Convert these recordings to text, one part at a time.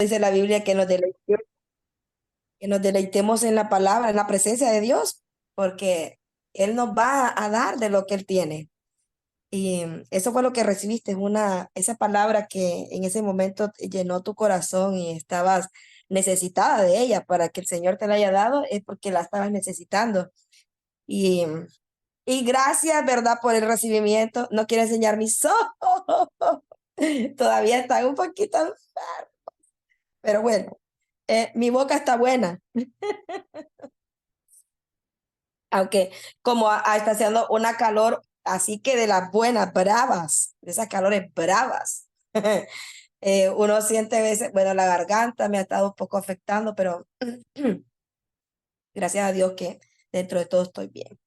Dice la Biblia que nos deleitemos en la palabra, en la presencia de Dios, porque Él nos va a dar de lo que Él tiene. Y eso fue lo que recibiste, esa palabra que en ese momento llenó tu corazón y estabas necesitada de ella para que el Señor te la haya dado, es porque la estabas necesitando. Y, y gracias, ¿verdad?, por el recibimiento. No quiero enseñar mis ojos. Todavía están un poquito enfermos, pero bueno, mi boca está buena, aunque como está haciendo una calor, así que de las buenas, bravas, de esas calores bravas. Uno siente a veces, bueno, la garganta me ha estado un poco afectando, pero gracias a Dios que dentro de todo estoy bien.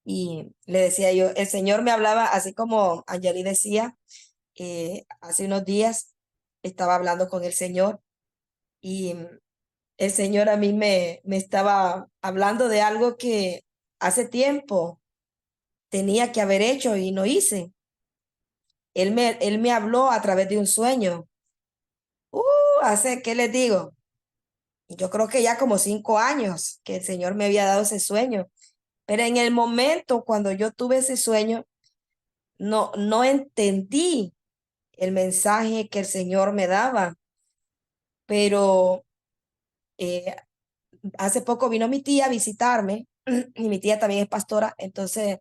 Y le decía yo, el Señor me hablaba, así como Angeli decía, hace unos días estaba hablando con el Señor y el Señor a mí me estaba hablando de algo que hace tiempo tenía que haber hecho y no hice. Él me habló a través de un sueño. Uh, ¿qué les digo? Yo creo que ya como 5 años que el Señor me había dado ese sueño. Pero en el momento cuando yo tuve ese sueño, no entendí el mensaje que el Señor me daba. Pero eh, hace poco vino mi tía a visitarme y mi tía también es pastora. Entonces,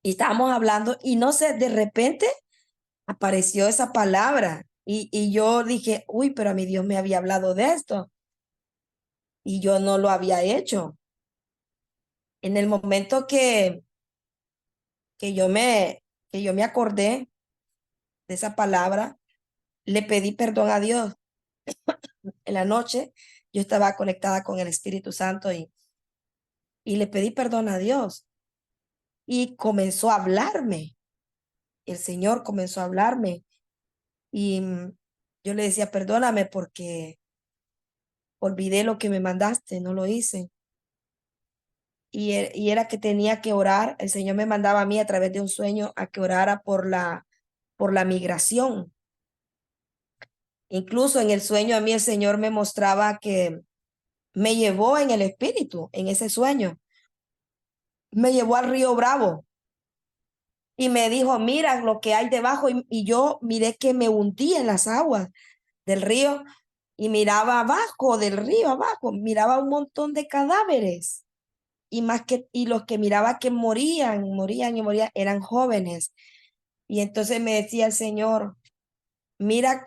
y estábamos hablando y no sé, de repente apareció esa palabra y yo dije, uy, pero a mi Dios me había hablado de esto y yo no lo había hecho. En el momento que yo me, que yo me acordé de esa palabra, le pedí perdón a Dios. En la noche yo estaba conectada con el Espíritu Santo y le pedí perdón a Dios y comenzó a hablarme. El Señor comenzó a hablarme y yo le decía, perdóname porque olvidé lo que me mandaste, no lo hice. Y era que tenía que orar. El Señor me mandaba a mí a través de un sueño a que orara por la migración. Incluso en el sueño a mí el Señor me mostraba que me llevó en el espíritu, en ese sueño, me llevó al río Bravo y me dijo, mira lo que hay debajo. Y yo miré que me hundí en las aguas del río y miraba abajo del río, abajo, miraba un montón de cadáveres. Y los que miraba que morían y morían, eran jóvenes. Y entonces me decía el Señor, mira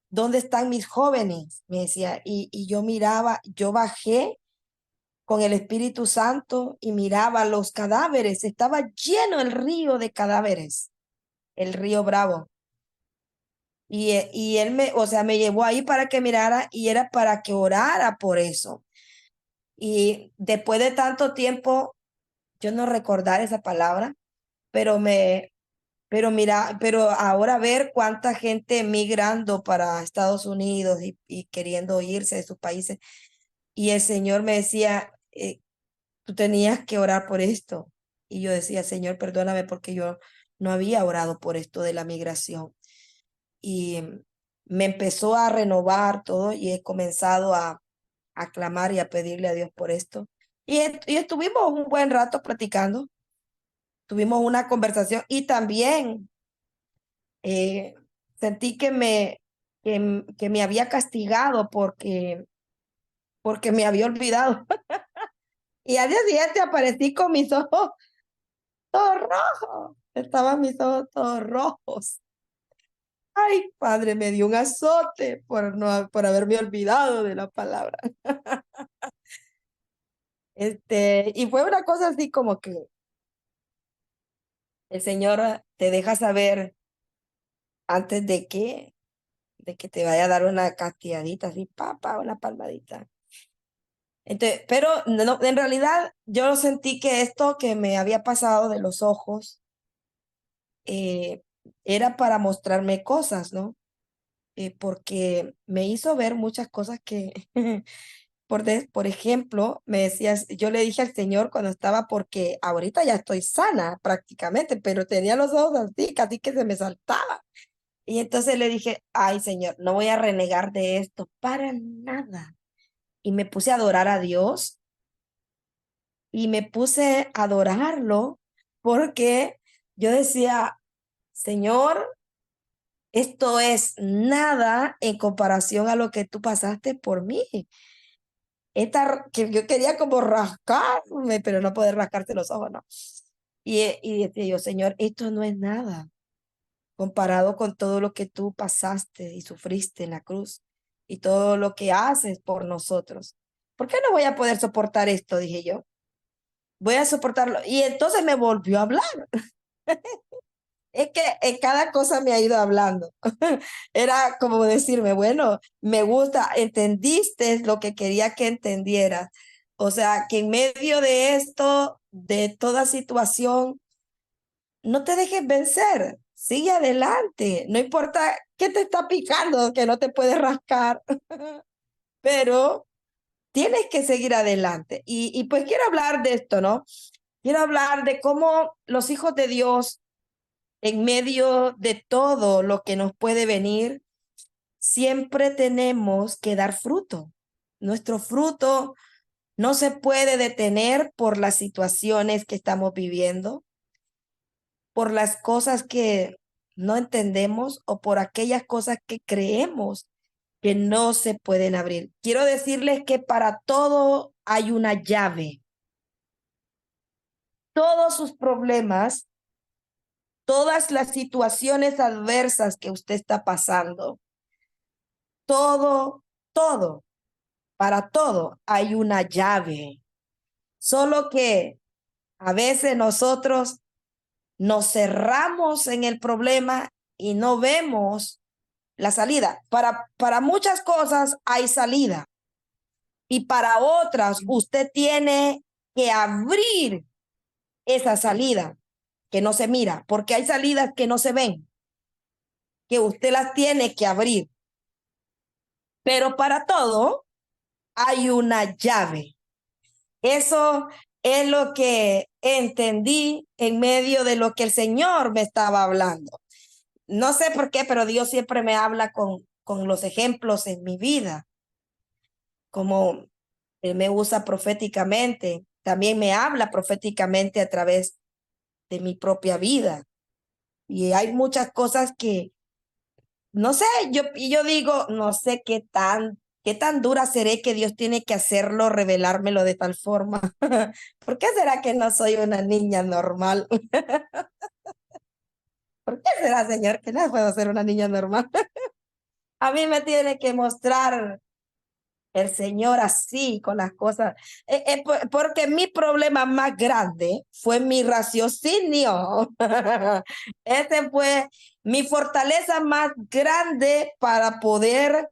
dónde están mis jóvenes, me decía. Y yo miraba, yo bajé con el Espíritu Santo y miraba los cadáveres. Estaba lleno el río de cadáveres, el río Bravo. Y él o sea, me llevó ahí para que mirara y era para que orara por eso. Y después de tanto tiempo, yo no recordar esa palabra, pero pero ahora ver cuánta gente migrando para Estados Unidos y queriendo irse de sus países. Y el Señor me decía, tú tenías que orar por esto. Y yo decía, Señor, perdóname porque yo no había orado por esto de la migración. Y me empezó a renovar todo y he comenzado a clamar y a pedirle a Dios por esto. Y estuvimos un buen rato platicando, tuvimos una conversación y también eh, sentí que me había castigado porque me había olvidado. Y al día siguiente aparecí con mis ojos todos rojos. Estaban mis ojos todos rojos. Ay, padre, me dio un azote por haberme olvidado de la palabra. Y fue una cosa así como que el Señor te deja saber antes de que te vaya a dar una castigadita, así, papá, una palmadita. Pero no, en realidad yo sentí que esto que me había pasado de los ojos eh, era para mostrarme cosas, ¿no? Porque me hizo ver muchas cosas que, por ejemplo, me decías, yo le dije al Señor cuando estaba, porque ahorita ya estoy sana prácticamente, pero tenía los ojos así, casi que se me saltaba. Y entonces le dije, ay Señor, no voy a renegar de esto para nada. Y me puse a adorar a Dios y me puse a adorarlo porque yo decía, Señor, esto es nada en comparación a lo que tú pasaste por mí. Que yo quería como rascarme, pero no poder rascarte los ojos, ¿no? Y decía yo, Señor, esto no es nada comparado con todo lo que tú pasaste y sufriste en la cruz y todo lo que haces por nosotros. ¿Por qué no voy a poder soportar esto? Dije yo. Voy a soportarlo. Y entonces me volvió a hablar. Es que en cada cosa me ha ido hablando. Era como decirme, bueno, me gusta, entendiste lo que quería que entendieras. O sea, que en medio de esto, de toda situación, no te dejes vencer. Sigue adelante. No importa qué te está picando, que no te puedes rascar, pero tienes que seguir adelante. Y pues quiero hablar de esto, ¿no? Quiero hablar de cómo los hijos de Dios en medio de todo lo que nos puede venir, siempre tenemos que dar fruto. Nuestro fruto no se puede detener por las situaciones que estamos viviendo, por las cosas que no entendemos o por aquellas cosas que creemos que no se pueden abrir. Quiero decirles que para todo hay una llave. Todos sus problemas, todas las situaciones adversas que usted está pasando, todo, todo, para todo hay una llave. Solo que a veces nosotros nos cerramos en el problema y no vemos la salida. Para muchas cosas hay salida y para otras usted tiene que abrir esa salida que no se mira, porque hay salidas que no se ven, que usted las tiene que abrir. Pero para todo hay una llave. Eso es lo que entendí en medio de lo que el Señor me estaba hablando. No sé por qué, pero Dios siempre me habla con los ejemplos en mi vida, como Él me usa proféticamente, también me habla proféticamente a través de mi propia vida. Y hay muchas cosas que, no sé, yo digo, no sé qué tan dura seré que Dios tiene que hacerlo, revelármelo de tal forma. ¿Por qué será que no soy una niña normal? ¿Por qué será, Señor, que no puedo ser una niña normal? A mí me tiene que mostrar el Señor así con las cosas, porque mi problema más grande fue mi raciocinio. Ese fue mi fortaleza más grande para poder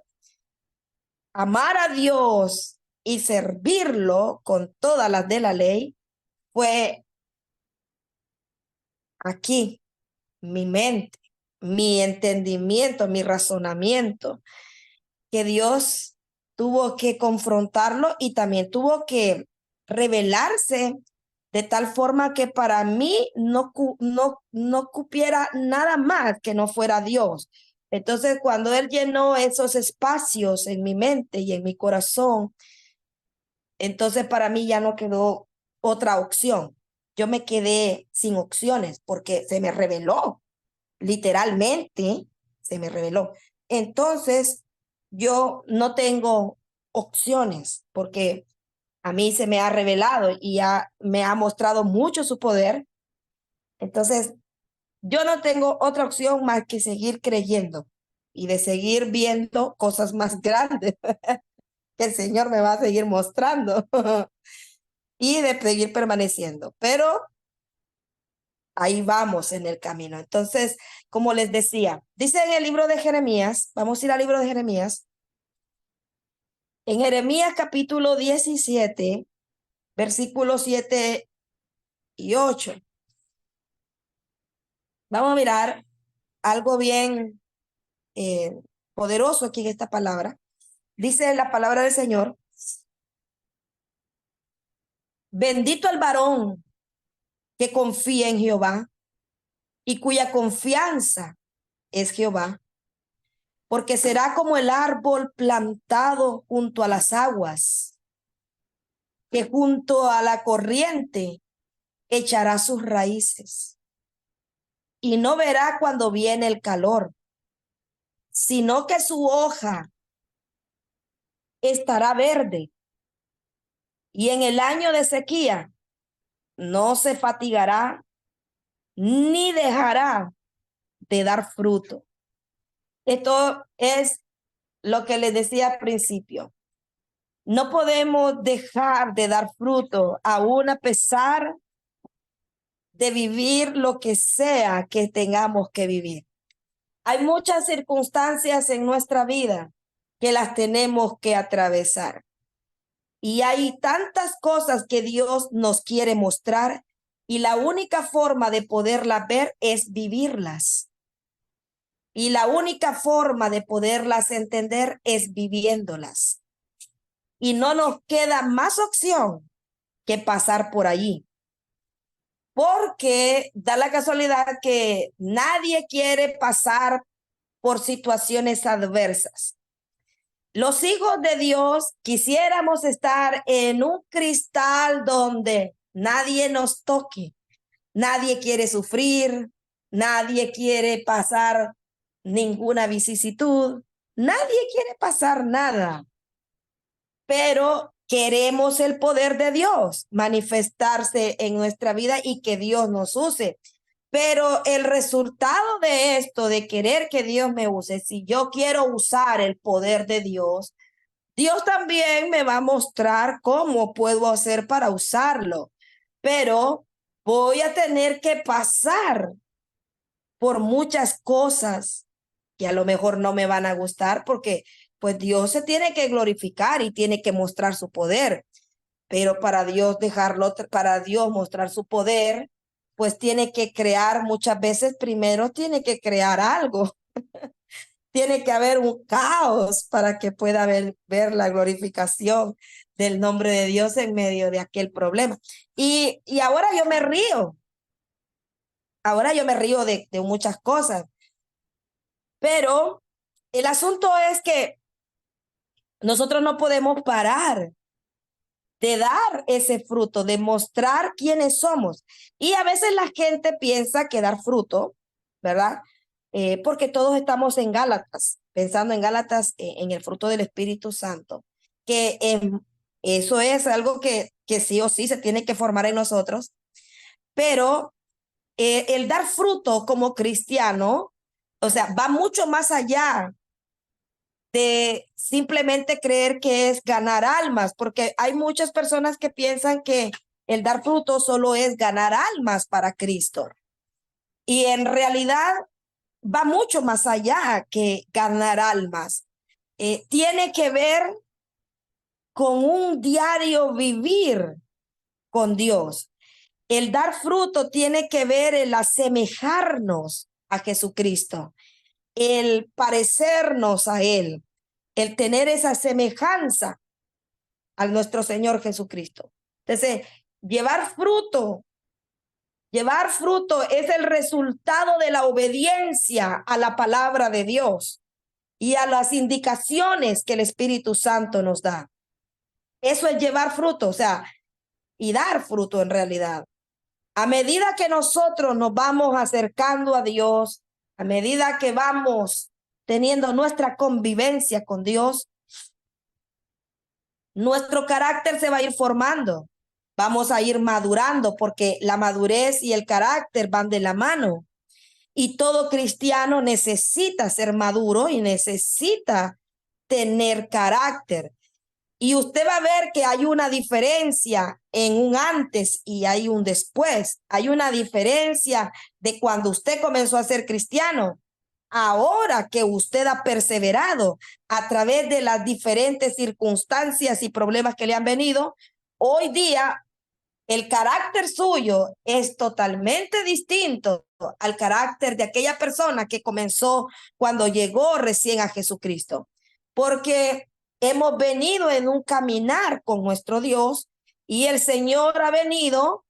amar a Dios y servirlo con todas las de la ley. Fue aquí mi mente, mi entendimiento, mi razonamiento, que Dios tuvo que confrontarlo y también tuvo que revelarse de tal forma que para mí no cupiera nada más que no fuera Dios. Entonces, cuando Él llenó esos espacios en mi mente y en mi corazón, entonces para mí ya no quedó otra opción. Yo me quedé sin opciones porque se me reveló, literalmente se me reveló. Entonces, yo no tengo opciones porque a mí se me ha revelado y ya me ha mostrado mucho su poder. Entonces, yo no tengo otra opción más que seguir creyendo y de seguir viendo cosas más grandes que el Señor me va a seguir mostrando y de seguir permaneciendo. Pero ahí vamos en el camino. Entonces, como les decía, dice en el libro de Jeremías, vamos a ir al libro de Jeremías, en Jeremías capítulo 17, versículos 7 y 8. Vamos a mirar algo bien eh, poderoso aquí en esta palabra. Dice la palabra del Señor, bendito el varón que confía en Jehová y cuya confianza es Jehová, porque será como el árbol plantado junto a las aguas, que junto a la corriente echará sus raíces y no verá cuando viene el calor, sino que su hoja estará verde y en el año de sequía no se fatigará ni dejará de dar fruto. Esto es lo que les decía al principio. No podemos dejar de dar fruto aún a pesar de vivir lo que sea que tengamos que vivir. Hay muchas circunstancias en nuestra vida que las tenemos que atravesar. Y hay tantas cosas que Dios nos quiere mostrar y la única forma de poderlas ver es vivirlas. Y la única forma de poderlas entender es viviéndolas. Y no nos queda más opción que pasar por allí. Porque da la casualidad que nadie quiere pasar por situaciones adversas. Los hijos de Dios quisiéramos estar en un cristal donde nadie nos toque. Nadie quiere sufrir, nadie quiere pasar ninguna vicisitud, nadie quiere pasar nada. Pero queremos el poder de Dios manifestarse en nuestra vida y que Dios nos use. Pero el resultado de esto, de querer que Dios me use, si yo quiero usar el poder de Dios, Dios también me va a mostrar cómo puedo hacer para usarlo. Pero voy a tener que pasar por muchas cosas que a lo mejor no me van a gustar porque pues Dios se tiene que glorificar y tiene que mostrar su poder. Pero para Dios para Dios mostrar su poder, pues tiene que crear muchas veces, primero tiene que crear algo. Tiene que haber un caos para que pueda ver la glorificación del nombre de Dios en medio de aquel problema. Y ahora yo me río. Ahora yo me río de muchas cosas. Pero el asunto es que nosotros no podemos parar de dar ese fruto, de mostrar quiénes somos. Y a veces la gente piensa que dar fruto, ¿verdad? Porque todos estamos en Gálatas, pensando en Gálatas, en el fruto del Espíritu Santo, que eso es algo que sí o sí se tiene que formar en nosotros, pero el dar fruto como cristiano, o sea, va mucho más allá de simplemente creer que es ganar almas, porque hay muchas personas que piensan que el dar fruto solo es ganar almas para Cristo. Y en realidad va mucho más allá que ganar almas. Tiene que ver con un diario vivir con Dios. El dar fruto tiene que ver el asemejarnos a Jesucristo, el parecernos a Él, el tener esa semejanza a nuestro Señor Jesucristo. Entonces, llevar fruto es el resultado de la obediencia a la palabra de Dios y a las indicaciones que el Espíritu Santo nos da. Eso es llevar fruto, o sea, y dar fruto en realidad. A medida que nosotros nos vamos acercando a Dios, a medida que vamos teniendo nuestra convivencia con Dios, nuestro carácter se va a ir formando. Vamos a ir madurando porque la madurez y el carácter van de la mano. Y todo cristiano necesita ser maduro y necesita tener carácter. Y usted va a ver que hay una diferencia en un antes y hay un después. Hay una diferencia de cuando usted comenzó a ser cristiano. Ahora que usted ha perseverado a través de las diferentes circunstancias y problemas que le han venido, hoy día el carácter suyo es totalmente distinto al carácter de aquella persona que comenzó cuando llegó recién a Jesucristo. Porque hemos venido en un caminar con nuestro Dios y el Señor ha venido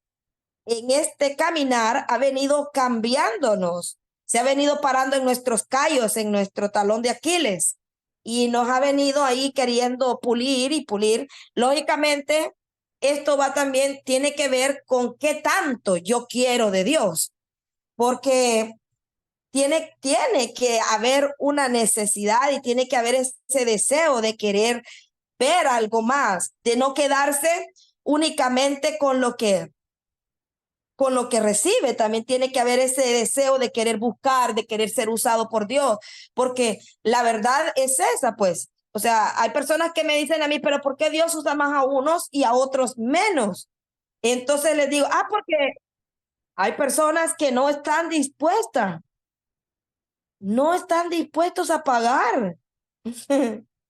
en este caminar, ha venido cambiándonos se ha venido parando en nuestros callos, en nuestro talón de Aquiles, y nos ha venido ahí queriendo pulir y pulir. Lógicamente, esto va también, tiene que ver con qué tanto yo quiero de Dios, porque tiene que haber una necesidad y tiene que haber ese deseo de querer ver algo más, de no quedarse únicamente con lo que recibe. También tiene que haber ese deseo de querer buscar, de querer ser usado por Dios, porque la verdad es esa, pues. O sea, hay personas que me dicen a mí, pero ¿por qué Dios usa más a unos y a otros menos? Entonces les digo, porque hay personas que no están dispuestos a pagar,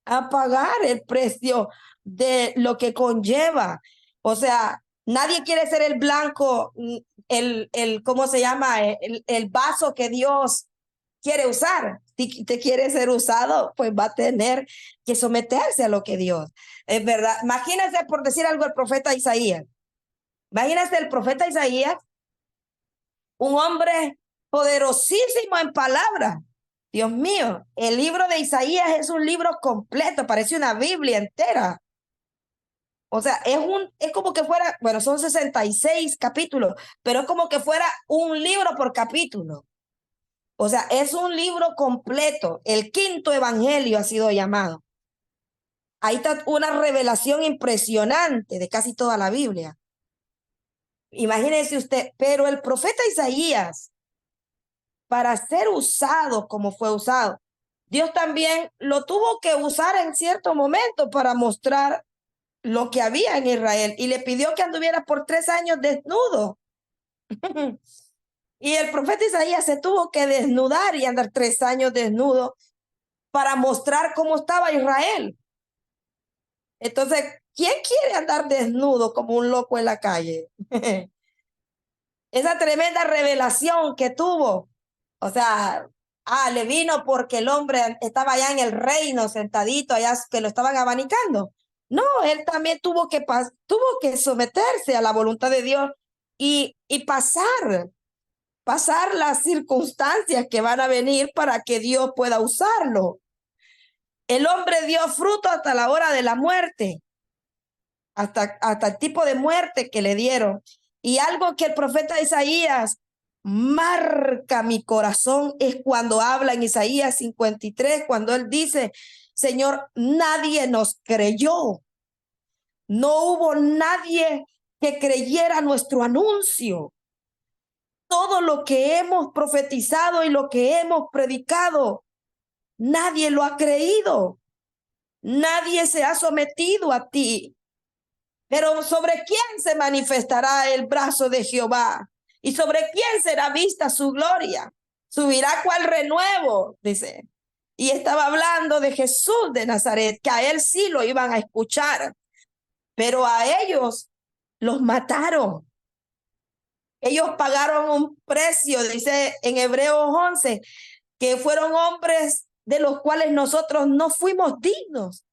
a pagar el precio de lo que conlleva. O sea, nadie quiere ser el blanco, ¿cómo se llama? El vaso que Dios quiere usar. Si te quiere ser usado, pues va a tener que someterse a lo que Dios. Es verdad. Imagínense, por decir algo, el profeta Isaías. Imagínense el profeta Isaías, un hombre poderosísimo en palabras. Dios mío, el libro de Isaías es un libro completo, parece una Biblia entera. O sea, es como que fuera, bueno, son 66 capítulos, pero es como que fuera un libro por capítulo. O sea, es un libro completo. El quinto evangelio ha sido llamado. Ahí está una revelación impresionante de casi toda la Biblia. Imagínese usted, pero el profeta Isaías, para ser usado como fue usado, Dios también lo tuvo que usar en cierto momento para mostrar lo que había en Israel y le pidió que anduviera por 3 años desnudo. Y el profeta Isaías se tuvo que desnudar y andar 3 años desnudo para mostrar cómo estaba Israel. Entonces, ¿quién quiere andar desnudo como un loco en la calle? Esa tremenda revelación que tuvo. O sea, le vino porque el hombre estaba allá en el reino, sentadito allá, que lo estaban abanicando. No, él también tuvo que someterse a la voluntad de Dios y pasar las circunstancias que van a venir para que Dios pueda usarlo. El hombre dio fruto hasta la hora de la muerte, hasta el tipo de muerte que le dieron. Y algo que el profeta Isaías marca mi corazón es cuando habla en Isaías 53, cuando él dice, Señor, nadie nos creyó. No hubo nadie que creyera nuestro anuncio. Todo lo que hemos profetizado y lo que hemos predicado, nadie lo ha creído. Nadie se ha sometido a ti. Pero ¿sobre quién se manifestará el brazo de Jehová? ¿Y sobre quién será vista su gloria? Subirá cual renuevo, dice. Y estaba hablando de Jesús de Nazaret, que a él sí lo iban a escuchar, pero a ellos los mataron. Ellos pagaron un precio, dice en Hebreos 11, que fueron hombres de los cuales nosotros no fuimos dignos.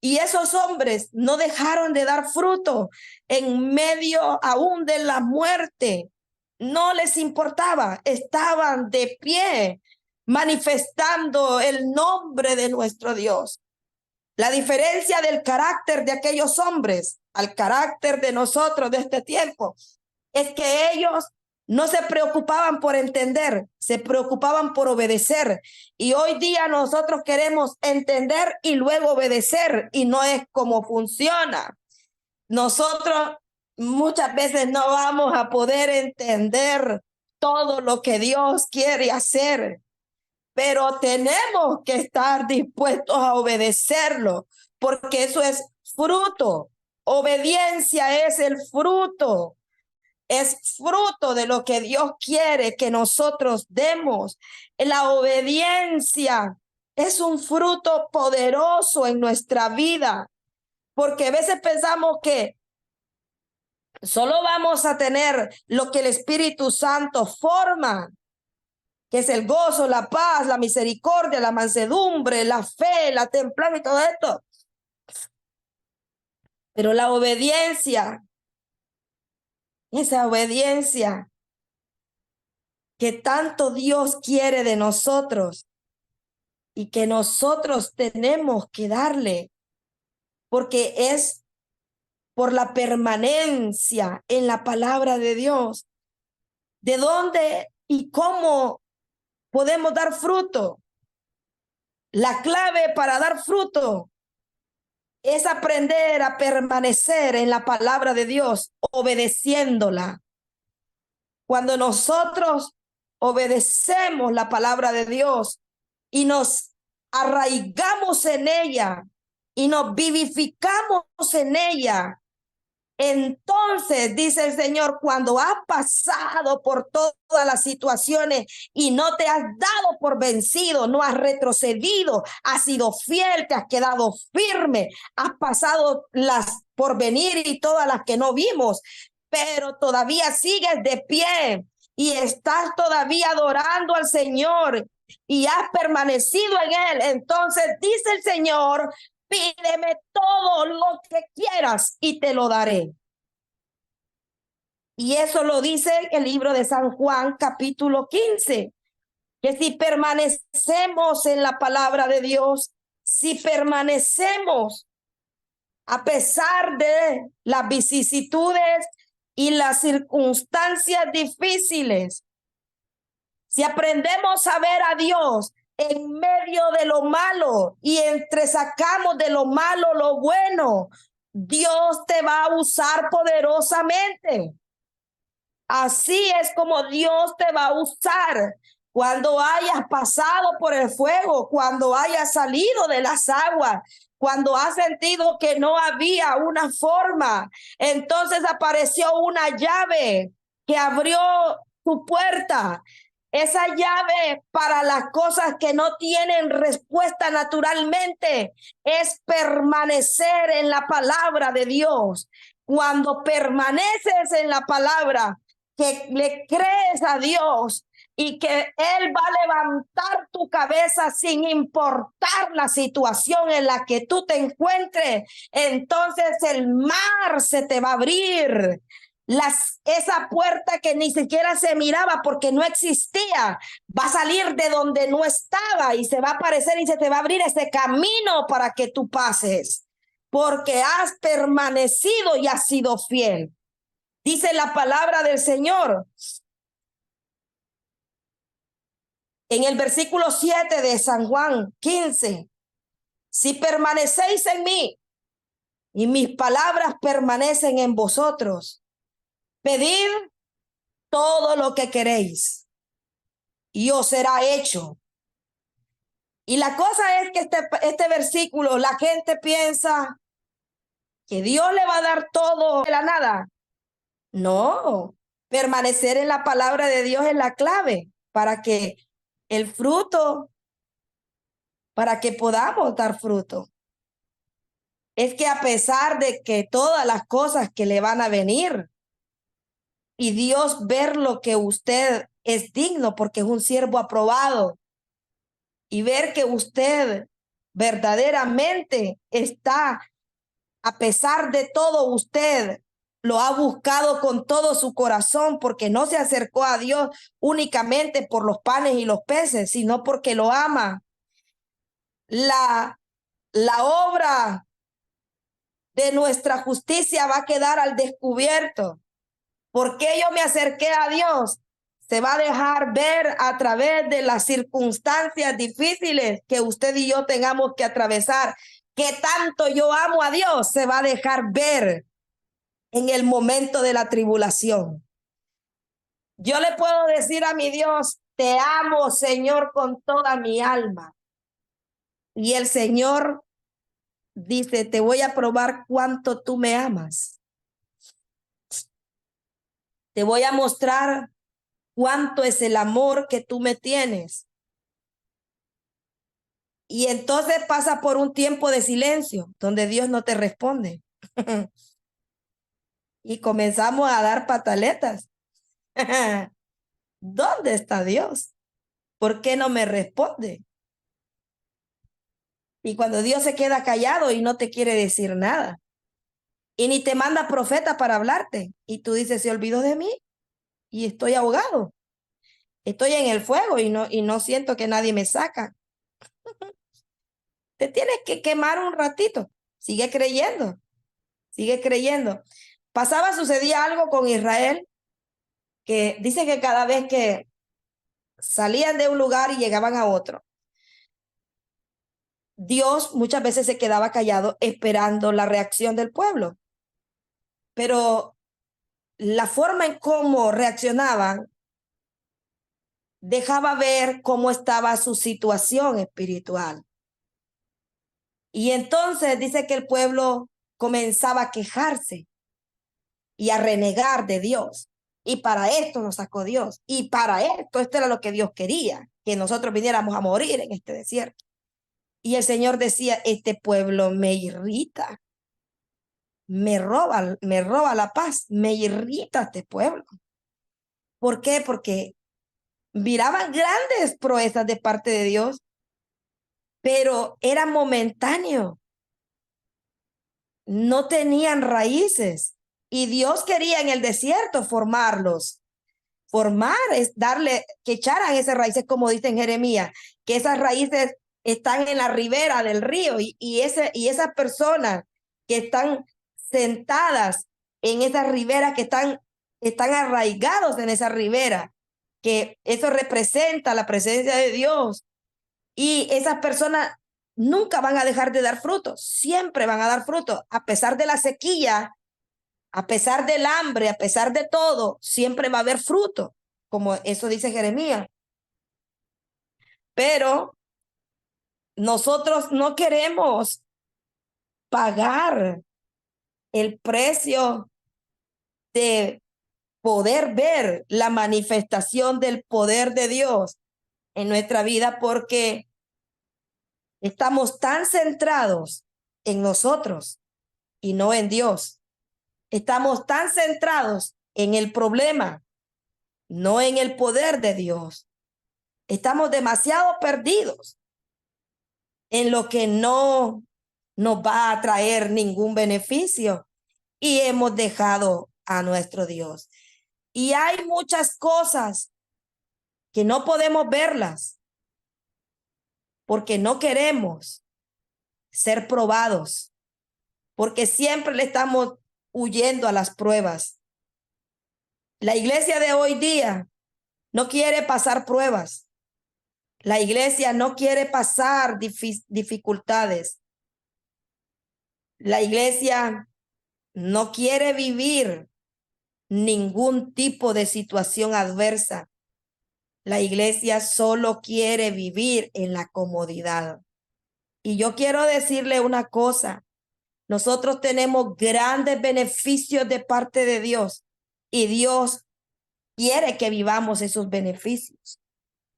Y esos hombres no dejaron de dar fruto en medio aún de la muerte. No les importaba, estaban de pie manifestando el nombre de nuestro Dios. La diferencia del carácter de aquellos hombres al carácter de nosotros de este tiempo es que ellos no se preocupaban por entender, se preocupaban por obedecer. Y hoy día nosotros queremos entender y luego obedecer, y no es como funciona. Nosotros muchas veces no vamos a poder entender todo lo que Dios quiere hacer, pero tenemos que estar dispuestos a obedecerlo, porque eso es fruto. Obediencia es el fruto. Es fruto de lo que Dios quiere que nosotros demos. La obediencia es un fruto poderoso en nuestra vida, porque a veces pensamos que solo vamos a tener lo que el Espíritu Santo forma, que es el gozo, la paz, la misericordia, la mansedumbre, la fe, la templanza y todo esto. Pero la obediencia, esa obediencia que tanto Dios quiere de nosotros y que nosotros tenemos que darle, porque es por la permanencia en la palabra de Dios. ¿De dónde y cómo podemos dar fruto? La clave para dar fruto es aprender a permanecer en la palabra de Dios, obedeciéndola. Cuando nosotros obedecemos la palabra de Dios y nos arraigamos en ella y nos vivificamos en ella, entonces, dice el Señor, cuando has pasado por todas las situaciones y no te has dado por vencido, no has retrocedido, has sido fiel, te has quedado firme, has pasado las por venir y todas las que no vimos, pero todavía sigues de pie y estás todavía adorando al Señor y has permanecido en Él. Entonces, dice el Señor, pídeme todo lo que quieras y te lo daré. Y eso lo dice el libro de San Juan, capítulo 15, que si permanecemos en la palabra de Dios, si permanecemos a pesar de las vicisitudes y las circunstancias difíciles, si aprendemos a ver a Dios en medio de lo malo y entresacamos de lo malo lo bueno, Dios te va a usar poderosamente. Así es como Dios te va a usar cuando hayas pasado por el fuego, cuando hayas salido de las aguas, cuando has sentido que no había una forma. Entonces apareció una llave que abrió tu puerta. Esa llave para las cosas que no tienen respuesta naturalmente es permanecer en la palabra de Dios. Cuando permaneces en la palabra, que le crees a Dios y que Él va a levantar tu cabeza sin importar la situación en la que tú te encuentres, entonces el mar se te va a abrir. Esa puerta que ni siquiera se miraba porque no existía, va a salir de donde no estaba y se va a aparecer y se te va a abrir ese camino para que tú pases, porque has permanecido y has sido fiel. Dice la palabra del Señor en el versículo 7 de San Juan 15. Si permanecéis en mí y mis palabras permanecen en vosotros, pedid todo lo que queréis y os será hecho. Y la cosa es que este versículo, la gente piensa que Dios le va a dar todo de la nada. No, permanecer en la palabra de Dios es la clave para que el fruto, para que podamos dar fruto. Es que a pesar de que todas las cosas que le van a venir y Dios ver lo que usted es digno porque es un siervo aprobado y ver que usted verdaderamente está, a pesar de todo, usted lo ha buscado con todo su corazón porque no se acercó a Dios únicamente por los panes y los peces, sino porque lo ama. La obra de nuestra justicia va a quedar al descubierto. ¿Por qué yo me acerqué a Dios? Se va a dejar ver a través de las circunstancias difíciles que usted y yo tengamos que atravesar. Que tanto yo amo a Dios se va a dejar ver en el momento de la tribulación. Yo le puedo decir a mi Dios, te amo, Señor, con toda mi alma. Y el Señor dice, te voy a probar cuánto tú me amas. Te voy a mostrar cuánto es el amor que tú me tienes. Y entonces pasa por un tiempo de silencio donde Dios no te responde. Y comenzamos a dar pataletas. ¿Dónde está Dios? ¿Por qué no me responde? Y cuando Dios se queda callado y no te quiere decir nada. Y ni te manda profeta para hablarte. Y tú dices, se olvidó de mí y estoy ahogado. Estoy en el fuego y no siento que nadie me saca. Te tienes que quemar un ratito. Sigue creyendo, sigue creyendo. Sucedía algo con Israel, que dice que cada vez que salían de un lugar y llegaban a otro, Dios muchas veces se quedaba callado esperando la reacción del pueblo. Pero la forma en cómo reaccionaban dejaba ver cómo estaba su situación espiritual. Y entonces dice que el pueblo comenzaba a quejarse y a renegar de Dios. Y para esto nos sacó Dios. Y para esto era lo que Dios quería, que nosotros viniéramos a morir en este desierto. Y el Señor decía, este pueblo me irrita, me roba la paz, me irrita este pueblo. ¿Por qué? Porque miraban grandes proezas de parte de Dios, pero era momentáneo. No tenían raíces. Y Dios quería en el desierto formarlos. Formar es darle, que echaran esas raíces, como dice en Jeremías, que esas raíces están en la ribera del río y esas personas que están sentadas en esa ribera, que están arraigados en esa ribera, que eso representa la presencia de Dios. Y esas personas nunca van a dejar de dar frutos, siempre van a dar frutos, a pesar de la sequía, a pesar del hambre, a pesar de todo, siempre va a haber fruto, como eso dice Jeremías. Pero nosotros no queremos pagar el precio de poder ver la manifestación del poder de Dios en nuestra vida porque estamos tan centrados en nosotros y no en Dios. Estamos tan centrados en el problema, no en el poder de Dios. Estamos demasiado perdidos en lo que no nos va a traer ningún beneficio y hemos dejado a nuestro Dios. Y hay muchas cosas que no podemos verlas porque no queremos ser probados, porque siempre le estamos huyendo a las pruebas. La iglesia de hoy día no quiere pasar pruebas. La iglesia no quiere pasar dificultades. La iglesia no quiere vivir ningún tipo de situación adversa. La iglesia solo quiere vivir en la comodidad. Y yo quiero decirle una cosa. Nosotros tenemos grandes beneficios de parte de Dios y Dios quiere que vivamos esos beneficios.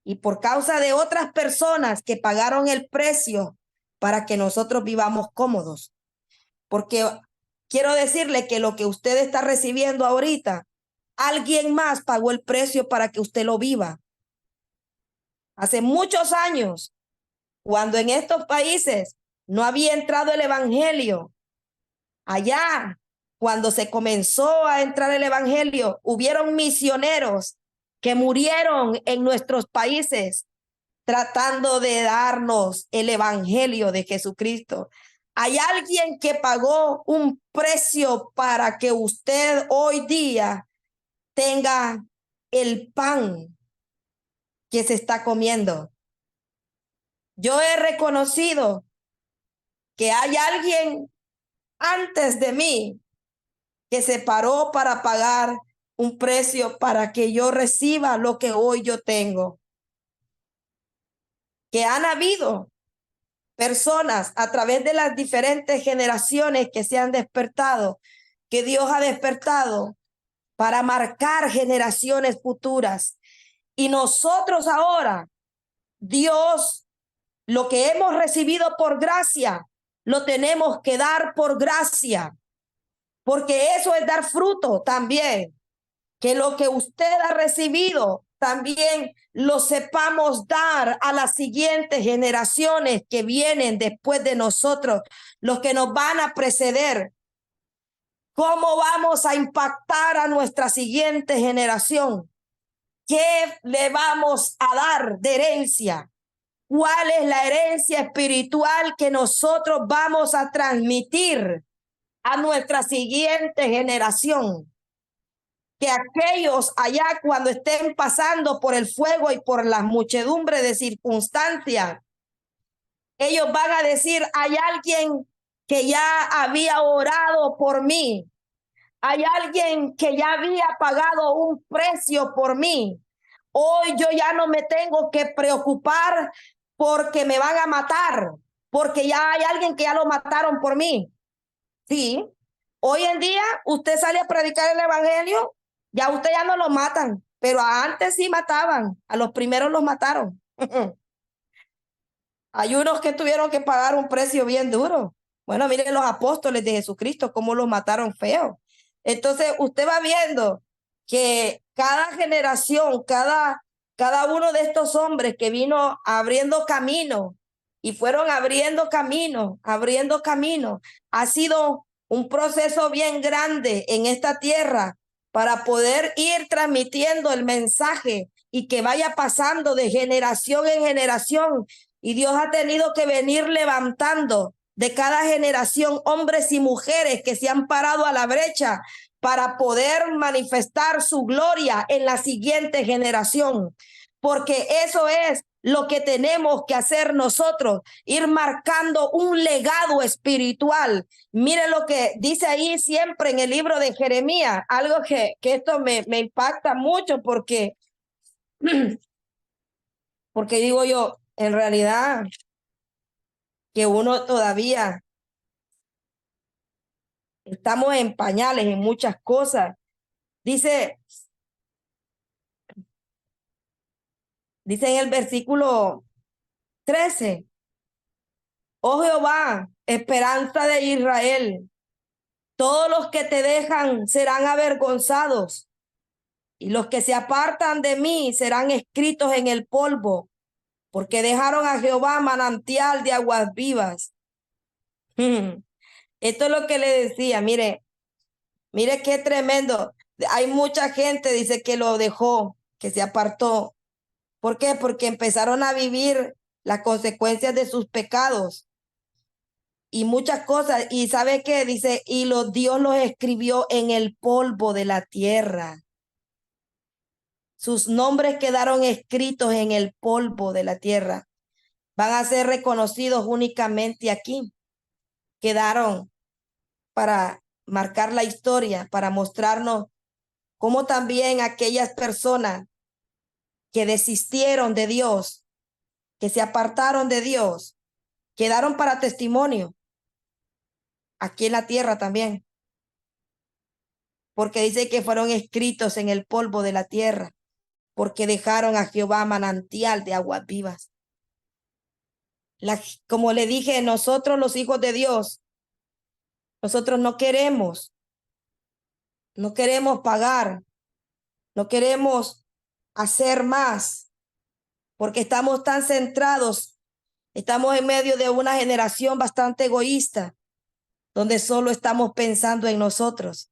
Y por causa de otras personas que pagaron el precio para que nosotros vivamos cómodos. Porque quiero decirle que lo que usted está recibiendo ahorita, alguien más pagó el precio para que usted lo viva. Hace muchos años, cuando en estos países no había entrado el evangelio, allá, cuando se comenzó a entrar el evangelio, hubieron misioneros que murieron en nuestros países tratando de darnos el evangelio de Jesucristo. Hay alguien que pagó un precio para que usted hoy día tenga el pan que se está comiendo. Yo he reconocido que hay alguien antes de mí que se paró para pagar un precio para que yo reciba lo que hoy yo tengo. Que han habido personas a través de las diferentes generaciones que se han despertado, que Dios ha despertado para marcar generaciones futuras. Y nosotros ahora, Dios, lo que hemos recibido por gracia, lo tenemos que dar por gracia, porque eso es dar fruto también. Que lo que usted ha recibido también lo sepamos dar a las siguientes generaciones que vienen después de nosotros, los que nos van a preceder. ¿Cómo vamos a impactar a nuestra siguiente generación? ¿Qué le vamos a dar de herencia? ¿Cuál es la herencia espiritual que nosotros vamos a transmitir a nuestra siguiente generación? Que aquellos allá cuando estén pasando por el fuego y por la muchedumbre de circunstancias, ellos van a decir, hay alguien que ya había orado por mí, hay alguien que ya había pagado un precio por mí. Hoy yo ya no me tengo que preocupar porque me van a matar, porque ya hay alguien que ya lo mataron por mí. Sí, hoy en día usted sale a predicar el evangelio, ya usted ya no lo matan, pero antes sí mataban, a los primeros los mataron. Hay unos que tuvieron que pagar un precio bien duro. Bueno, miren los apóstoles de Jesucristo, cómo los mataron feo. Entonces, usted va viendo que cada generación, cada uno de estos hombres que vino abriendo camino y fueron abriendo camino, ha sido un proceso bien grande en esta tierra para poder ir transmitiendo el mensaje y que vaya pasando de generación en generación. Y Dios ha tenido que venir levantando de cada generación hombres y mujeres que se han parado a la brecha para poder manifestar su gloria en la siguiente generación. Porque eso es lo que tenemos que hacer nosotros, ir marcando un legado espiritual. Mire lo que dice ahí siempre en el libro de Jeremías, algo que esto me impacta mucho porque digo yo, en realidad que uno todavía estamos en pañales en muchas cosas. Dice, dice en el versículo 13, oh Jehová, esperanza de Israel, todos los que te dejan serán avergonzados, y los que se apartan de mí serán escritos en el polvo, porque dejaron a Jehová manantial de aguas vivas. Esto es lo que le decía, mire qué tremendo. Hay mucha gente, dice, que lo dejó, que se apartó. ¿Por qué? Porque empezaron a vivir las consecuencias de sus pecados y muchas cosas. Y ¿sabe qué? Dice, y Dios los escribió en el polvo de la tierra. Sus nombres quedaron escritos en el polvo de la tierra. Van a ser reconocidos únicamente aquí. Quedaron para marcar la historia, para mostrarnos cómo también aquellas personas que desistieron de Dios, que se apartaron de Dios, quedaron para testimonio aquí en la tierra también, porque dice que fueron escritos en el polvo de la tierra, porque dejaron a Jehová manantial de aguas vivas. Como le dije, nosotros los hijos de Dios, nosotros no queremos pagar, no queremos hacer más, porque estamos tan centrados, estamos en medio de una generación bastante egoísta, donde solo estamos pensando en nosotros,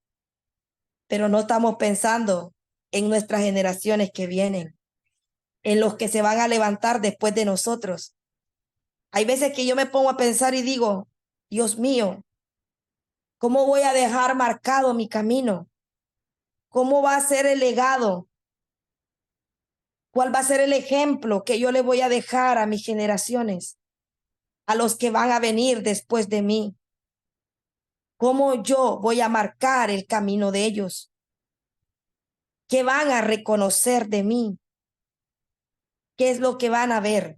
pero no estamos pensando en nuestras generaciones que vienen, en los que se van a levantar después de nosotros. Hay veces que yo me pongo a pensar y digo, Dios mío, ¿cómo voy a dejar marcado mi camino? ¿Cómo va a ser el legado? ¿Cuál va a ser el ejemplo que yo le voy a dejar a mis generaciones, a los que van a venir después de mí? ¿Cómo yo voy a marcar el camino de ellos? ¿Qué van a reconocer de mí? ¿Qué es lo que van a ver?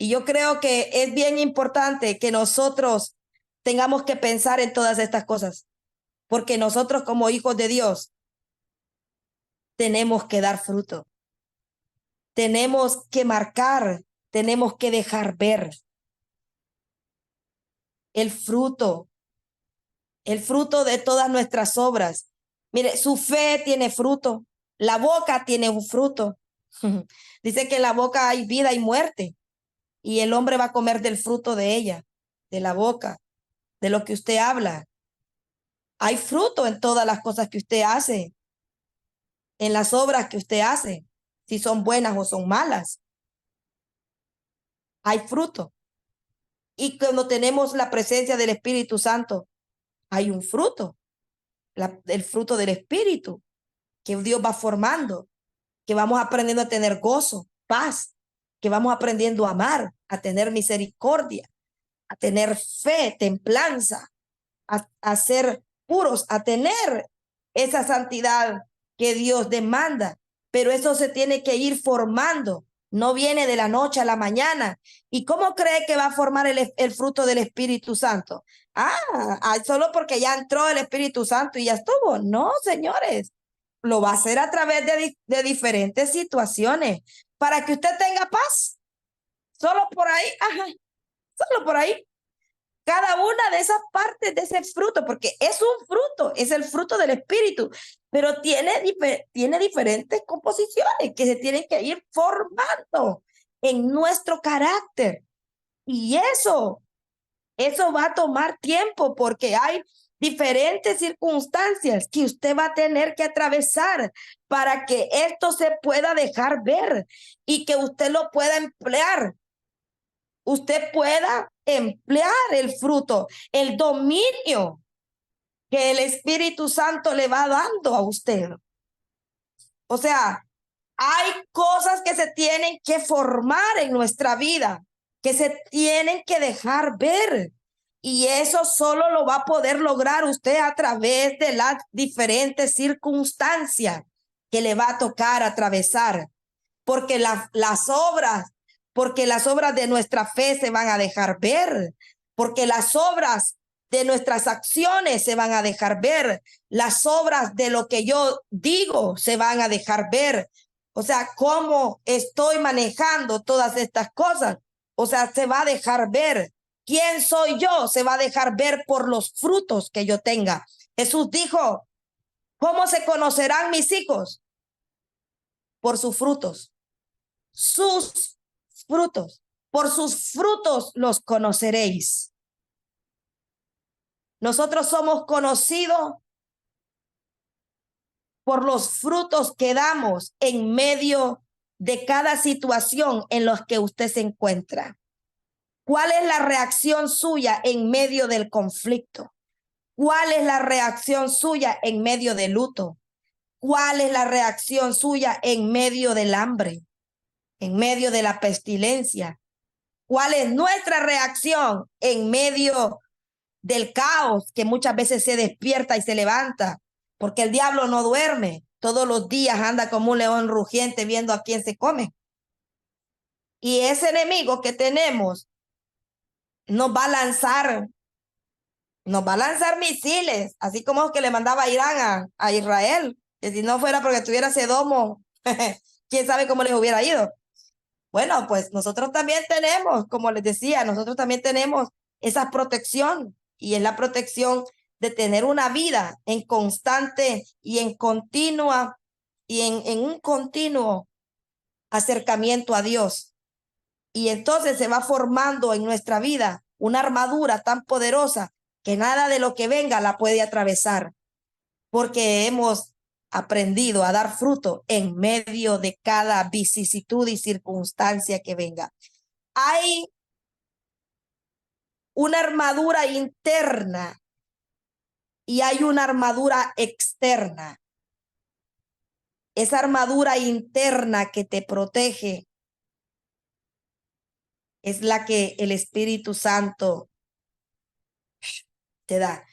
Y yo creo que es bien importante que nosotros tengamos que pensar en todas estas cosas, porque nosotros como hijos de Dios tenemos que dar fruto, tenemos que marcar, tenemos que dejar ver el fruto, el fruto de todas nuestras obras. Mire, su fe tiene fruto, la boca tiene un fruto. Dice que en la boca hay vida y muerte, y el hombre va a comer del fruto de ella, de la boca, de lo que usted habla. Hay fruto en todas las cosas que usted hace. en las obras que usted hace, si son buenas o son malas. Hay fruto. Y cuando tenemos la presencia del Espíritu Santo, hay un fruto, el fruto del Espíritu, que Dios va formando, que vamos aprendiendo a tener gozo, paz, que vamos aprendiendo a amar, a tener misericordia, a tener fe, templanza, a ser puros, a tener esa santidad que Dios demanda. Pero eso se tiene que ir formando, no viene de la noche a la mañana. ¿Y cómo cree que va a formar el fruto del Espíritu Santo? Solo porque ya entró el Espíritu Santo y ya estuvo. No, señores, lo va a hacer a través de diferentes situaciones para que usted tenga paz. Solo por ahí, solo por ahí. Cada una de esas partes de ese fruto, porque es un fruto, es el fruto del Espíritu, pero tiene diferentes composiciones que se tienen que ir formando en nuestro carácter. Y eso va a tomar tiempo porque hay diferentes circunstancias que usted va a tener que atravesar para que esto se pueda dejar ver y que usted lo pueda emplear. Usted pueda emplear el fruto, el dominio que el Espíritu Santo le va dando a usted. O sea, hay cosas que se tienen que formar en nuestra vida, que se tienen que dejar ver. Y eso solo lo va a poder lograr usted a través de las diferentes circunstancias que le va a tocar atravesar. Porque porque las obras de nuestra fe se van a dejar ver, porque las obras de nuestras acciones se van a dejar ver, las obras de lo que yo digo se van a dejar ver. O sea, cómo estoy manejando todas estas cosas, o sea, se va a dejar ver. ¿Quién soy yo? Se va a dejar ver por los frutos que yo tenga. Jesús dijo, ¿cómo se conocerán mis hijos? Por sus frutos. Sus frutos. Por sus frutos los conoceréis. Nosotros somos conocidos por los frutos que damos en medio de cada situación en la que usted se encuentra. ¿Cuál es la reacción suya en medio del conflicto? ¿Cuál es la reacción suya en medio del luto? ¿Cuál es la reacción suya en medio del hambre? En medio de la pestilencia. ¿Cuál es nuestra reacción en medio del caos que muchas veces se despierta y se levanta? Porque el diablo no duerme. Todos los días anda como un león rugiente viendo a quién se come. Y ese enemigo que tenemos nos va a lanzar misiles, así como que le mandaba a Irán a Israel, que si no fuera porque tuviera Sedomo, quién sabe cómo les hubiera ido. Bueno, pues nosotros también tenemos, como les decía, nosotros también tenemos esa protección y es la protección de tener una vida en constante y en continua y en un continuo acercamiento a Dios. Y entonces se va formando en nuestra vida una armadura tan poderosa que nada de lo que venga la puede atravesar, porque hemos aprendido a dar fruto en medio de cada vicisitud y circunstancia que venga. Hay una armadura interna y hay una armadura externa. Esa armadura interna que te protege es la que el Espíritu Santo te da.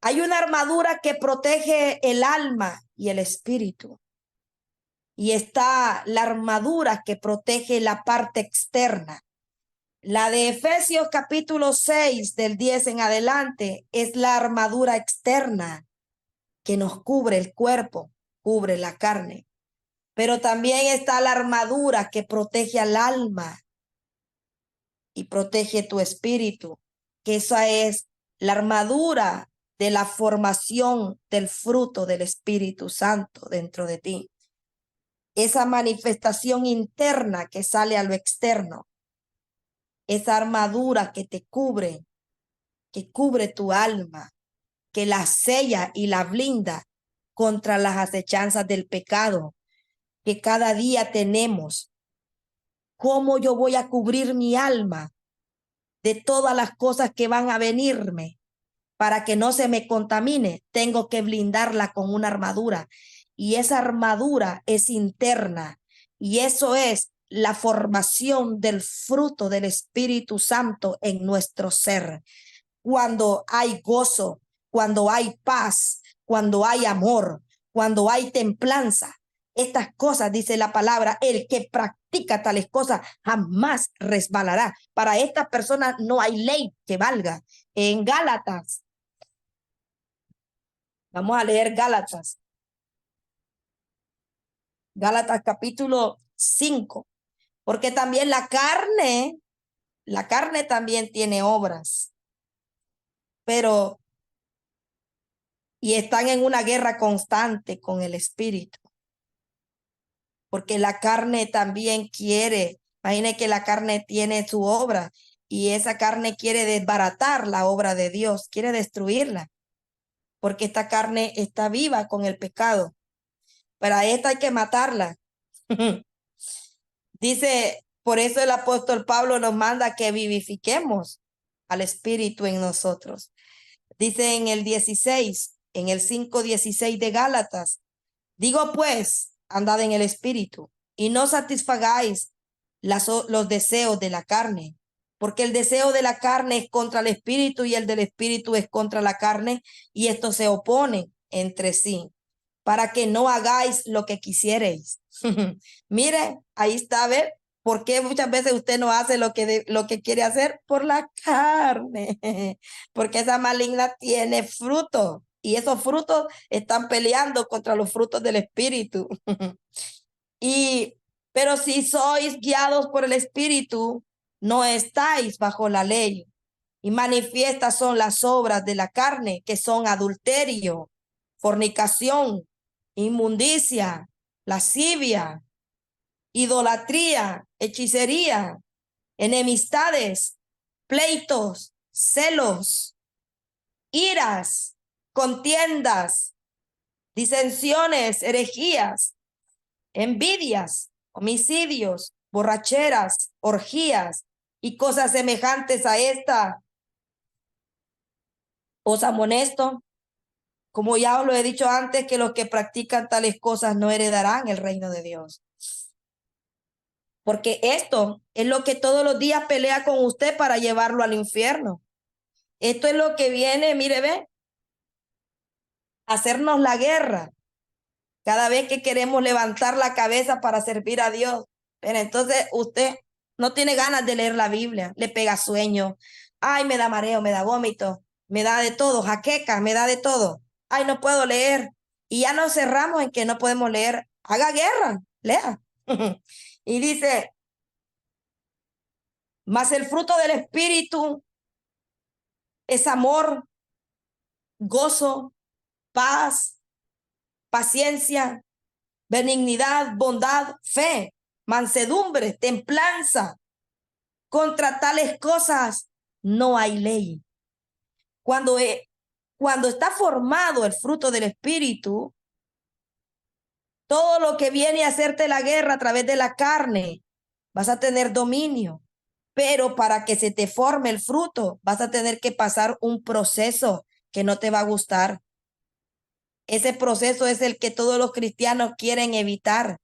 Hay una armadura que protege el alma y el espíritu. Y está la armadura que protege la parte externa. La de Efesios capítulo 6 del 10 en adelante es la armadura externa que nos cubre el cuerpo, cubre la carne. Pero también está la armadura que protege al alma y protege tu espíritu, que esa es la armadura de la formación del fruto del Espíritu Santo dentro de ti. Esa manifestación interna que sale a lo externo, esa armadura que cubre tu alma, que la sella y la blinda contra las acechanzas del pecado que cada día tenemos. ¿Cómo yo voy a cubrir mi alma de todas las cosas que van a venirme para que no se me contamine? Tengo que blindarla con una armadura, y esa armadura es interna, y eso es la formación del fruto del Espíritu Santo en nuestro ser. Cuando hay gozo, cuando hay paz, cuando hay amor, cuando hay templanza, estas cosas, dice la palabra, el que practica tales cosas jamás resbalará. Para estas personas no hay ley que valga. En Gálatas, vamos a leer Gálatas, Gálatas capítulo 5, porque también la carne también tiene obras, pero y están en una guerra constante con el espíritu, porque la carne también quiere, imagine que la carne tiene su obra y esa carne quiere desbaratar la obra de Dios, quiere destruirla, porque esta carne está viva con el pecado. Para esta hay que matarla. Dice, por eso el apóstol Pablo nos manda que vivifiquemos al espíritu en nosotros. Dice en el 16, en el 5:16 de Gálatas, digo pues, andad en el espíritu y no satisfagáis los deseos de la carne, porque el deseo de la carne es contra el espíritu y el del espíritu es contra la carne, y estos se oponen entre sí, para que no hagáis lo que quisierais. Mire, ahí está, a ver, ¿por qué muchas veces usted no hace lo que quiere hacer? Por la carne, porque esa maligna tiene fruto y esos frutos están peleando contra los frutos del espíritu. Y, pero si sois guiados por el espíritu, no estáis bajo la ley. Y manifiestas son las obras de la carne, que son adulterio, fornicación, inmundicia, lascivia, idolatría, hechicería, enemistades, pleitos, celos, iras, contiendas, disensiones, herejías, envidias, homicidios, borracheras, orgías y cosas semejantes a esta. Os amonesto, como ya os lo he dicho antes, que los que practican tales cosas no heredarán el reino de Dios. Porque esto es lo que todos los días pelea con usted para llevarlo al infierno. Esto es lo que viene, mire, ve, a hacernos la guerra cada vez que queremos levantar la cabeza para servir a Dios. Pero entonces usted no tiene ganas de leer la Biblia, le pega sueño. Ay, me da mareo, me da vómito, me da de todo, jaqueca, me da de todo. Ay, no puedo leer. Y ya nos cerramos en que no podemos leer. Haga guerra, lea. Y dice, mas el fruto del Espíritu es amor, gozo, paz, paciencia, benignidad, bondad, fe, mansedumbre, templanza. Contra tales cosas no hay ley. Cuando, cuando está formado el fruto del Espíritu, todo lo que viene a hacerte la guerra a través de la carne, vas a tener dominio. Pero para que se te forme el fruto, vas a tener que pasar un proceso que no te va a gustar. Ese proceso es el que todos los cristianos quieren evitar,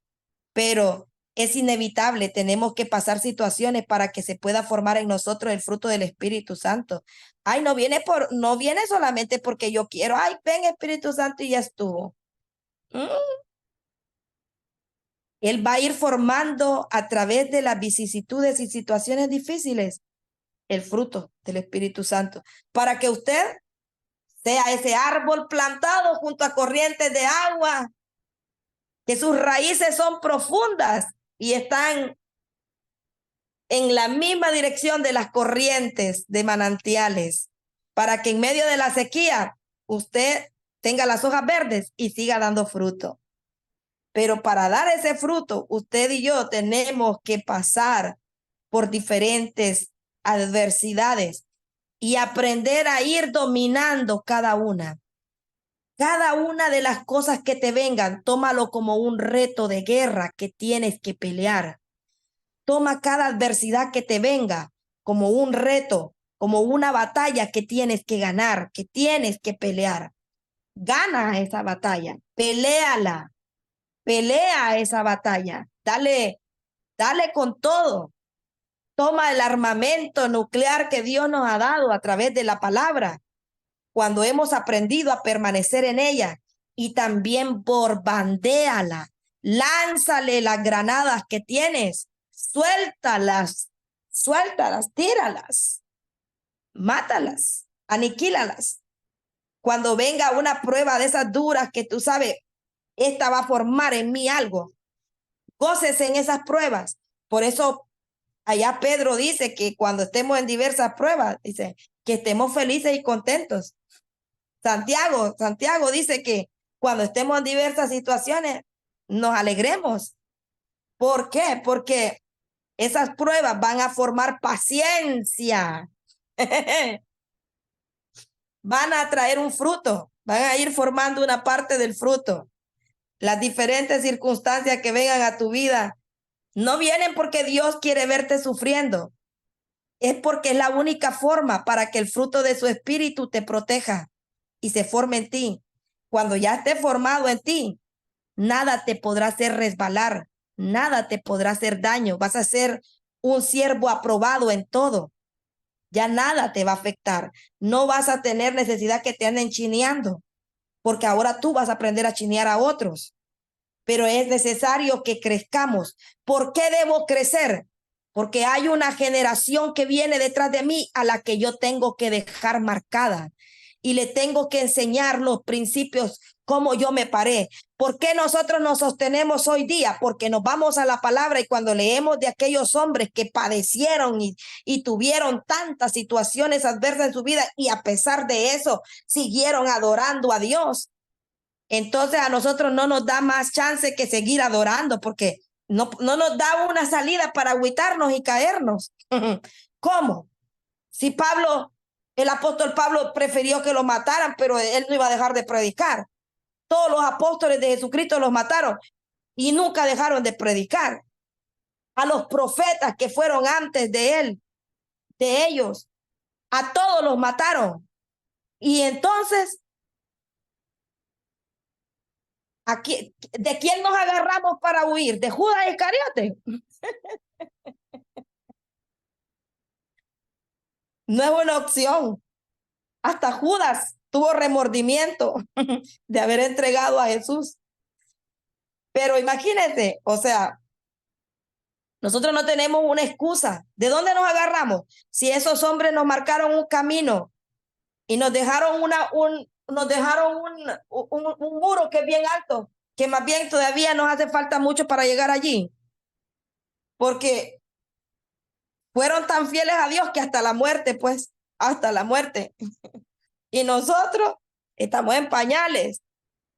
pero es inevitable. Tenemos que pasar situaciones para que se pueda formar en nosotros el fruto del Espíritu Santo. Ay, no viene solamente porque yo quiero. Ay, ven Espíritu Santo y ya estuvo. Él va a ir formando a través de las vicisitudes y situaciones difíciles el fruto del Espíritu Santo para que usted sea ese árbol plantado junto a corrientes de agua, que sus raíces son profundas y están en la misma dirección de las corrientes de manantiales, para que en medio de la sequía usted tenga las hojas verdes y siga dando fruto. Pero para dar ese fruto, usted y yo tenemos que pasar por diferentes adversidades y aprender a ir dominando cada una. Cada una de las cosas que te vengan, tómalo como un reto de guerra que tienes que pelear. Toma cada adversidad que te venga como un reto, como una batalla que tienes que ganar, que tienes que pelear. Gana esa batalla, peléala, pelea esa batalla, dale con todo. Toma el armamento nuclear que Dios nos ha dado a través de la palabra, cuando hemos aprendido a permanecer en ella, y también bombardéala, lánzale las granadas que tienes, suéltalas, tíralas, mátalas, aniquílalas. Cuando venga una prueba de esas duras que tú sabes, esta va a formar en mí algo, gócese en esas pruebas. Por eso allá Pedro dice que cuando estemos en diversas pruebas, dice que estemos felices y contentos. Santiago dice que cuando estemos en diversas situaciones, nos alegremos. ¿Por qué? Porque esas pruebas van a formar paciencia. Van a traer un fruto, van a ir formando una parte del fruto. Las diferentes circunstancias que vengan a tu vida no vienen porque Dios quiere verte sufriendo. Es porque es la única forma para que el fruto de su espíritu te proteja y se forme en ti. Cuando ya esté formado en ti, nada te podrá hacer resbalar, nada te podrá hacer daño. Vas a ser un siervo aprobado en todo. Ya nada te va a afectar. No vas a tener necesidad que te anden chineando, porque ahora tú vas a aprender a chinear a otros. Pero es necesario que crezcamos. ¿Por qué debo crecer? Porque hay una generación que viene detrás de mí a la que yo tengo que dejar marcada y le tengo que enseñar los principios, cómo yo me paré. ¿Por qué nosotros nos sostenemos hoy día? Porque nos vamos a la palabra y cuando leemos de aquellos hombres que padecieron y tuvieron tantas situaciones adversas en su vida y a pesar de eso siguieron adorando a Dios. Entonces a nosotros no nos da más chance que seguir adorando porque no nos da una salida para agüitarnos y caernos. ¿Cómo? Si el apóstol Pablo prefirió que lo mataran, pero él no iba a dejar de predicar. Todos los apóstoles de Jesucristo los mataron y nunca dejaron de predicar. A los profetas que fueron antes de él, de ellos, a todos los mataron. Y entonces, ¿de quién nos agarramos para huir? ¿De Judas Iscariote? No es una opción. Hasta Judas tuvo remordimiento de haber entregado a Jesús. Pero imagínense, o sea, nosotros no tenemos una excusa. ¿De dónde nos agarramos? Si esos hombres nos marcaron un camino y nos dejaron un muro que es bien alto, que más bien todavía nos hace falta mucho para llegar allí, porque fueron tan fieles a Dios que hasta la muerte, pues, hasta la muerte. Y nosotros estamos en pañales.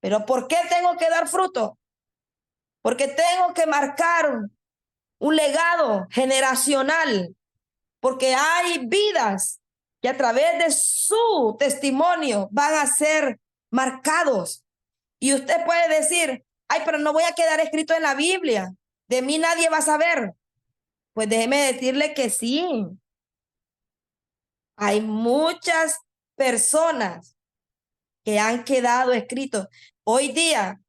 ¿Pero por qué tengo que dar fruto? Porque tengo que marcar un legado generacional, porque hay vidas que a través de su testimonio van a ser marcados. Y usted puede decir, ay, pero no voy a quedar escrito en la Biblia, de mí nadie va a saber. Pues déjeme decirle que sí, hay muchas personas que han quedado escritos. Hoy día,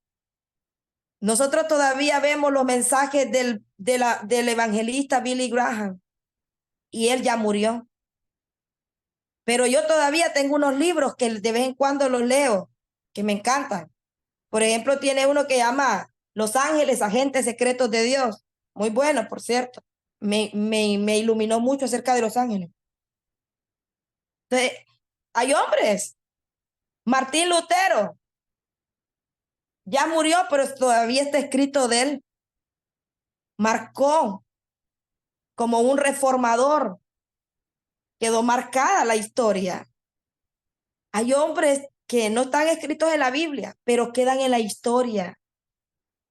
nosotros todavía vemos los mensajes del evangelista Billy Graham y él ya murió. Pero yo todavía tengo unos libros que de vez en cuando los leo, que me encantan. Por ejemplo, tiene uno que llama Los Ángeles, Agentes Secretos de Dios. Muy bueno, por cierto. Me iluminó mucho acerca de los ángeles. Entonces, hay hombres. Martín Lutero ya murió, pero todavía está escrito de él. Marcó como un reformador. Quedó marcada la historia. Hay hombres que no están escritos en la Biblia, pero quedan en la historia.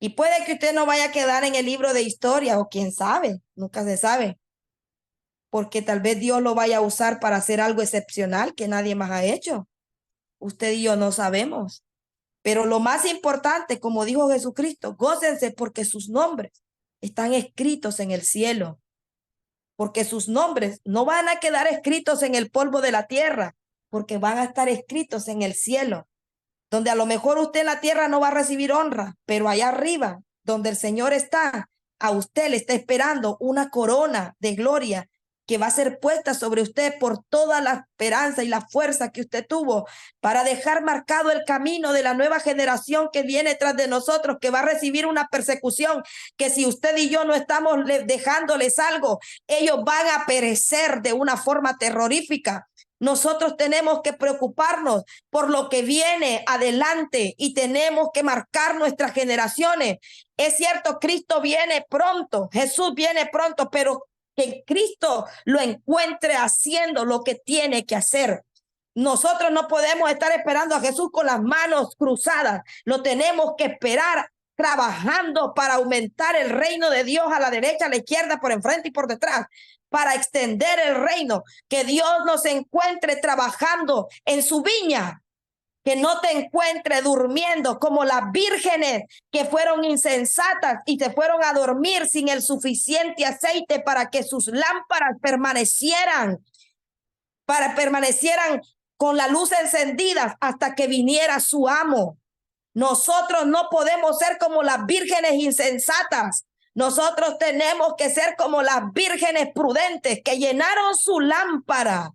Y puede que usted no vaya a quedar en el libro de historia, o quién sabe, nunca se sabe, porque tal vez Dios lo vaya a usar para hacer algo excepcional que nadie más ha hecho. Usted y yo no sabemos. Pero lo más importante, como dijo Jesucristo, gócense porque sus nombres están escritos en el cielo, porque sus nombres no van a quedar escritos en el polvo de la tierra, porque van a estar escritos en el cielo, donde a lo mejor usted en la tierra no va a recibir honra, pero allá arriba, donde el Señor está, a usted le está esperando una corona de gloria que va a ser puesta sobre usted por toda la esperanza y la fuerza que usted tuvo para dejar marcado el camino de la nueva generación que viene tras de nosotros, que va a recibir una persecución, que si usted y yo no estamos dejándoles algo, ellos van a perecer de una forma terrorífica. Nosotros tenemos que preocuparnos por lo que viene adelante y tenemos que marcar nuestras generaciones. Es cierto, Cristo viene pronto, Jesús viene pronto, pero que Cristo lo encuentre haciendo lo que tiene que hacer. Nosotros no podemos estar esperando a Jesús con las manos cruzadas. Lo tenemos que esperar trabajando para aumentar el reino de Dios a la derecha, a la izquierda, por enfrente y por detrás, para extender el reino, que Dios nos encuentre trabajando en su viña, que no te encuentre durmiendo como las vírgenes que fueron insensatas y se fueron a dormir sin el suficiente aceite para que sus lámparas permanecieran con la luz encendida hasta que viniera su amo. Nosotros no podemos ser como las vírgenes insensatas. Nosotros tenemos que ser como las vírgenes prudentes que llenaron su lámpara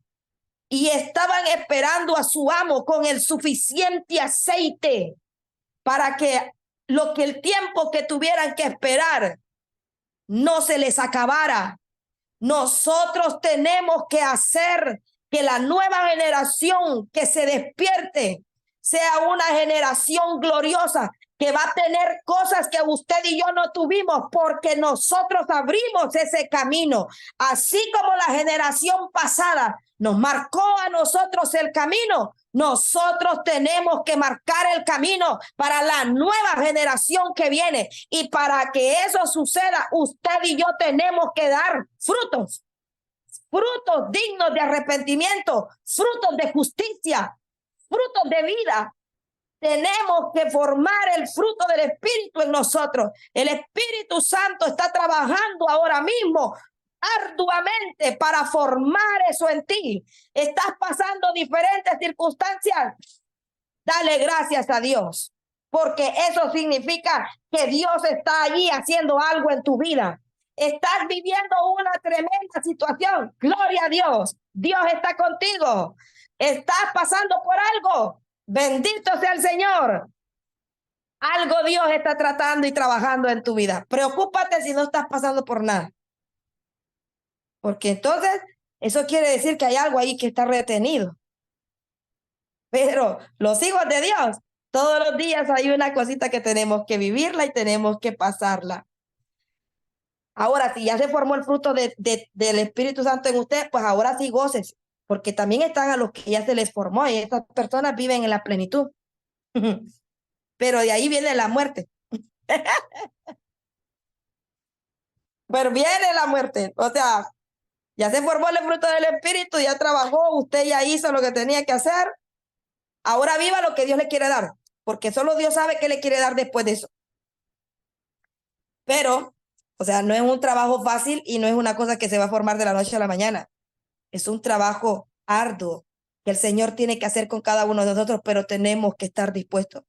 y estaban esperando a su amo con el suficiente aceite para que el tiempo que tuvieran que esperar no se les acabara. Nosotros tenemos que hacer que la nueva generación que se despierte sea una generación gloriosa, que va a tener cosas que usted y yo no tuvimos porque nosotros abrimos ese camino. Así como la generación pasada nos marcó a nosotros el camino, nosotros tenemos que marcar el camino para la nueva generación que viene. Y para que eso suceda, usted y yo tenemos que dar frutos dignos de arrepentimiento, frutos de justicia, frutos de vida. Tenemos que formar el fruto del Espíritu en nosotros. El Espíritu Santo está trabajando ahora mismo arduamente para formar eso en ti. Estás pasando diferentes circunstancias. Dale gracias a Dios, porque eso significa que Dios está allí haciendo algo en tu vida. Estás viviendo una tremenda situación. Gloria a Dios. Dios está contigo. Estás pasando por algo. Bendito sea el Señor. Algo Dios está tratando y trabajando en tu vida. Preocúpate si no estás pasando por nada. Porque entonces eso quiere decir que hay algo ahí que está retenido. Pero los hijos de Dios, todos los días hay una cosita que tenemos que vivirla y tenemos que pasarla. Ahora, si ya se formó el fruto del Espíritu Santo en usted, pues ahora sí goces, porque también están a los que ya se les formó y estas personas viven en la plenitud. Pero de ahí viene la muerte. Pero viene la muerte. O sea, ya se formó el fruto del Espíritu, ya trabajó, usted ya hizo lo que tenía que hacer. Ahora viva lo que Dios le quiere dar, porque solo Dios sabe qué le quiere dar después de eso. Pero, o sea, no es un trabajo fácil y no es una cosa que se va a formar de la noche a la mañana. Es un trabajo arduo que el Señor tiene que hacer con cada uno de nosotros, pero tenemos que estar dispuestos.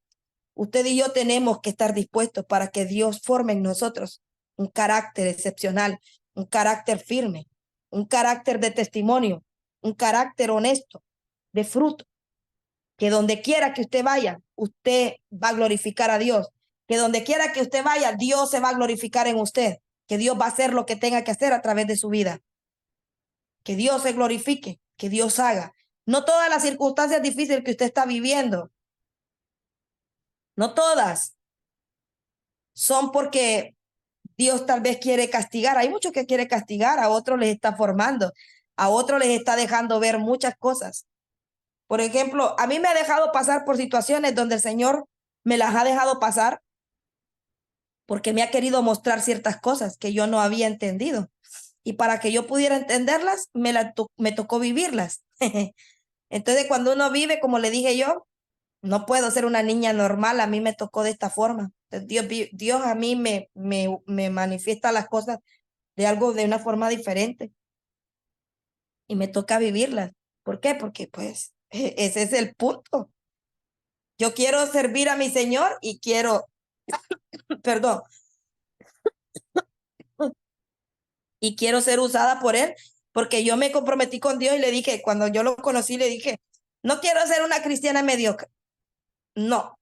Usted y yo tenemos que estar dispuestos para que Dios forme en nosotros un carácter excepcional, un carácter firme, un carácter de testimonio, un carácter honesto, de fruto, que donde quiera que usted vaya, usted va a glorificar a Dios, que donde quiera que usted vaya, Dios se va a glorificar en usted, que Dios va a hacer lo que tenga que hacer a través de su vida, que Dios se glorifique, que Dios haga. No todas las circunstancias difíciles que usted está viviendo, no todas son porque Dios tal vez quiere castigar. Hay muchos que quiere castigar, a otros les está formando, a otros les está dejando ver muchas cosas. Por ejemplo, a mí me ha dejado pasar por situaciones donde el Señor me las ha dejado pasar porque me ha querido mostrar ciertas cosas que yo no había entendido. Y para que yo pudiera entenderlas, me tocó vivirlas. Entonces, cuando uno vive, como le dije yo, No puedo ser una niña normal, a mí me tocó de esta forma. Entonces, Dios a mí me manifiesta las cosas de una forma diferente y me toca vivirlas. ¿Por qué? Porque pues ese es el punto. Yo quiero servir a mi Señor y quiero, perdón, y quiero ser usada por Él, porque yo me comprometí con Dios y le dije, cuando yo lo conocí, le dije, no quiero ser una cristiana mediocre. No.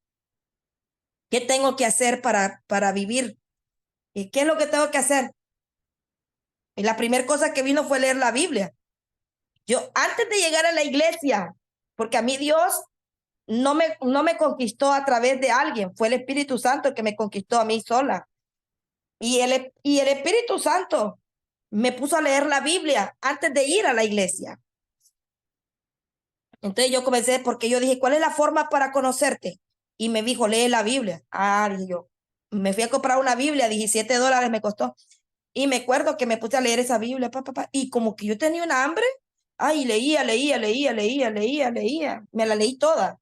¿Qué tengo que hacer para vivir? ¿Y qué es lo que tengo que hacer? Y la primera cosa que vino fue leer la Biblia. Yo, antes de llegar a la iglesia, porque a mí Dios no me conquistó a través de alguien, fue el Espíritu Santo el que me conquistó a mí sola. Y el Espíritu Santo me puso a leer la Biblia antes de ir a la iglesia. Entonces yo comencé porque yo dije, ¿cuál es la forma para conocerte? Y me dijo, lee la Biblia. Ah, dije yo, me fui a comprar una Biblia, $17 me costó. Y me acuerdo que me puse a leer esa Biblia, y como que yo tenía una hambre, ay, leía, me la leí toda.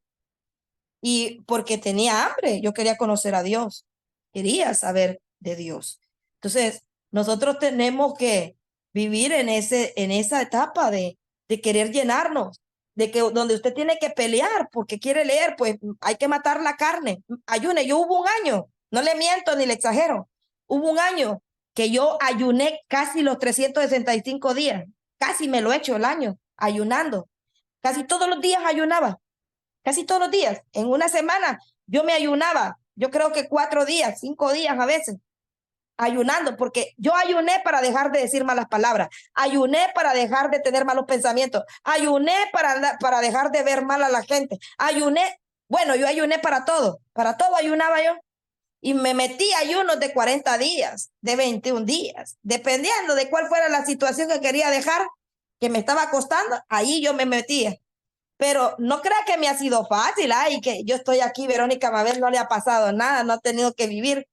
Y porque tenía hambre, yo quería conocer a Dios, quería saber de Dios. Entonces, nosotros tenemos que vivir en esa etapa de querer llenarnos, de que donde usted tiene que pelear porque quiere leer, pues hay que matar la carne. Ayune, yo hubo un año, no le miento ni le exagero, hubo un año que yo ayuné casi los 365 días, casi me lo he hecho el año, ayunando, casi todos los días ayunaba, casi todos los días. En una semana yo me ayunaba, yo creo que 4 días, 5 días a veces, ayunando, porque yo ayuné para dejar de decir malas palabras, ayuné para dejar de tener malos pensamientos, ayuné para dejar de ver mal a la gente, ayuné, bueno, yo ayuné para todo ayunaba yo. Y me metí a ayunos de 40 días, de 21 días, dependiendo de cuál fuera la situación que quería dejar, que me estaba costando, ahí yo me metía. Pero no crea que me ha sido fácil, y que yo estoy aquí, Verónica Mabel, no le ha pasado nada, no ha tenido que vivir,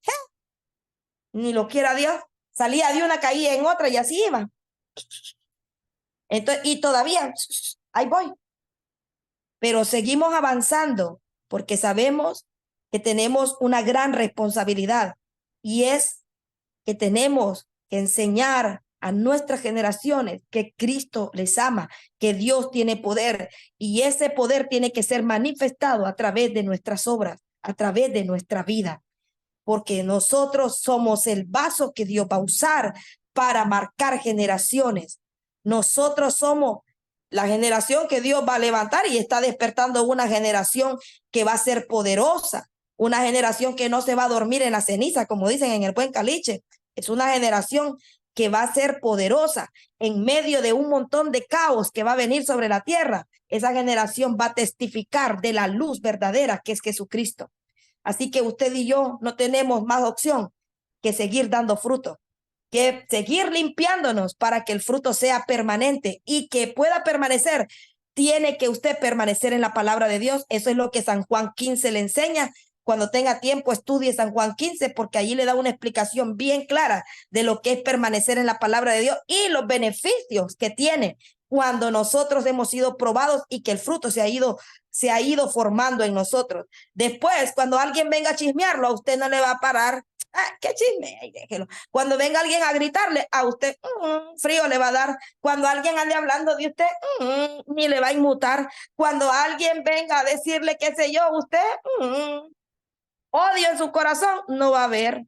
ni lo quiera Dios. Salía de una, caía en otra y así iba. Entonces, y todavía, ahí voy. Pero seguimos avanzando porque sabemos que tenemos una gran responsabilidad y es que tenemos que enseñar a nuestras generaciones que Cristo les ama, que Dios tiene poder y ese poder tiene que ser manifestado a través de nuestras obras, a través de nuestra vida, porque nosotros somos el vaso que Dios va a usar para marcar generaciones. Nosotros somos la generación que Dios va a levantar y está despertando una generación que va a ser poderosa, una generación que no se va a dormir en la ceniza, como dicen en el buen caliche. Es una generación que va a ser poderosa en medio de un montón de caos que va a venir sobre la tierra. Esa generación va a testificar de la luz verdadera que es Jesucristo. Así que usted y yo no tenemos más opción que seguir dando fruto, que seguir limpiándonos para que el fruto sea permanente y que pueda permanecer. Tiene que usted permanecer en la palabra de Dios. Eso es lo que San Juan 15 le enseña. Cuando tenga tiempo, estudie San Juan 15 porque allí le da una explicación bien clara de lo que es permanecer en la palabra de Dios y los beneficios que tiene cuando nosotros hemos sido probados y que el fruto se ha ido formando en nosotros. Después, cuando alguien venga a chismearlo, a usted no le va a parar. Qué chisme, ay, déjelo. Cuando venga alguien a gritarle, a usted frío le va a dar. Cuando alguien ande hablando de usted, ni le va a inmutar. Cuando alguien venga a decirle, qué sé yo, usted odio en su corazón, no va a haber.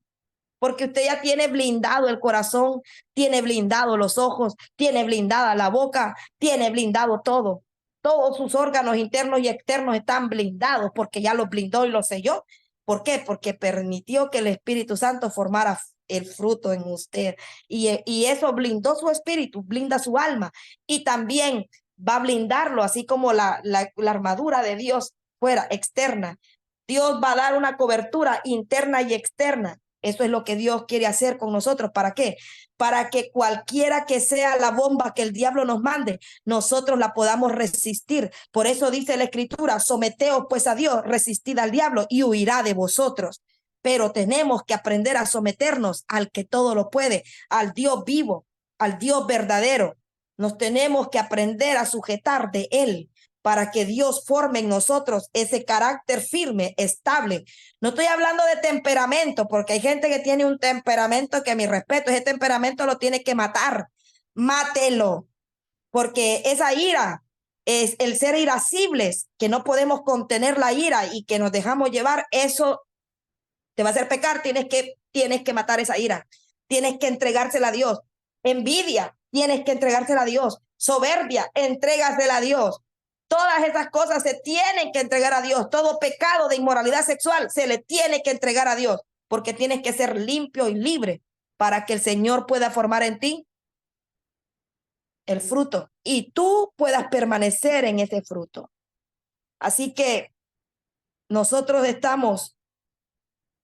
Porque usted ya tiene blindado el corazón, tiene blindado los ojos, tiene blindada la boca, tiene blindado todo. Todos sus órganos internos y externos están blindados porque ya los blindó y los selló. ¿Por qué? Porque permitió que el Espíritu Santo formara el fruto en usted. Y eso blindó su espíritu, blinda su alma. Y también va a blindarlo, así como la armadura de Dios fuera externa. Dios va a dar una cobertura interna y externa. Eso es lo que Dios quiere hacer con nosotros. ¿Para qué? Para que cualquiera que sea la bomba que el diablo nos mande, nosotros la podamos resistir. Por eso dice la Escritura, someteos pues a Dios, resistid al diablo y huirá de vosotros. Pero tenemos que aprender a someternos al que todo lo puede, al Dios vivo, al Dios verdadero. Nos tenemos que aprender a sujetar de Él, para que Dios forme en nosotros ese carácter firme, estable. No estoy hablando de temperamento, porque hay gente que tiene un temperamento que, a mi respeto, ese temperamento lo tiene que matar. Mátelo, porque esa ira es el ser irascibles, que no podemos contener la ira y que nos dejamos llevar, eso te va a hacer pecar. Tienes que matar esa ira, tienes que entregársela a Dios. Envidia, tienes que entregársela a Dios. Soberbia, entrégasela a Dios. Todas esas cosas se tienen que entregar a Dios. Todo pecado de inmoralidad sexual se le tiene que entregar a Dios, porque tienes que ser limpio y libre para que el Señor pueda formar en ti el fruto y tú puedas permanecer en ese fruto. Así que nosotros estamos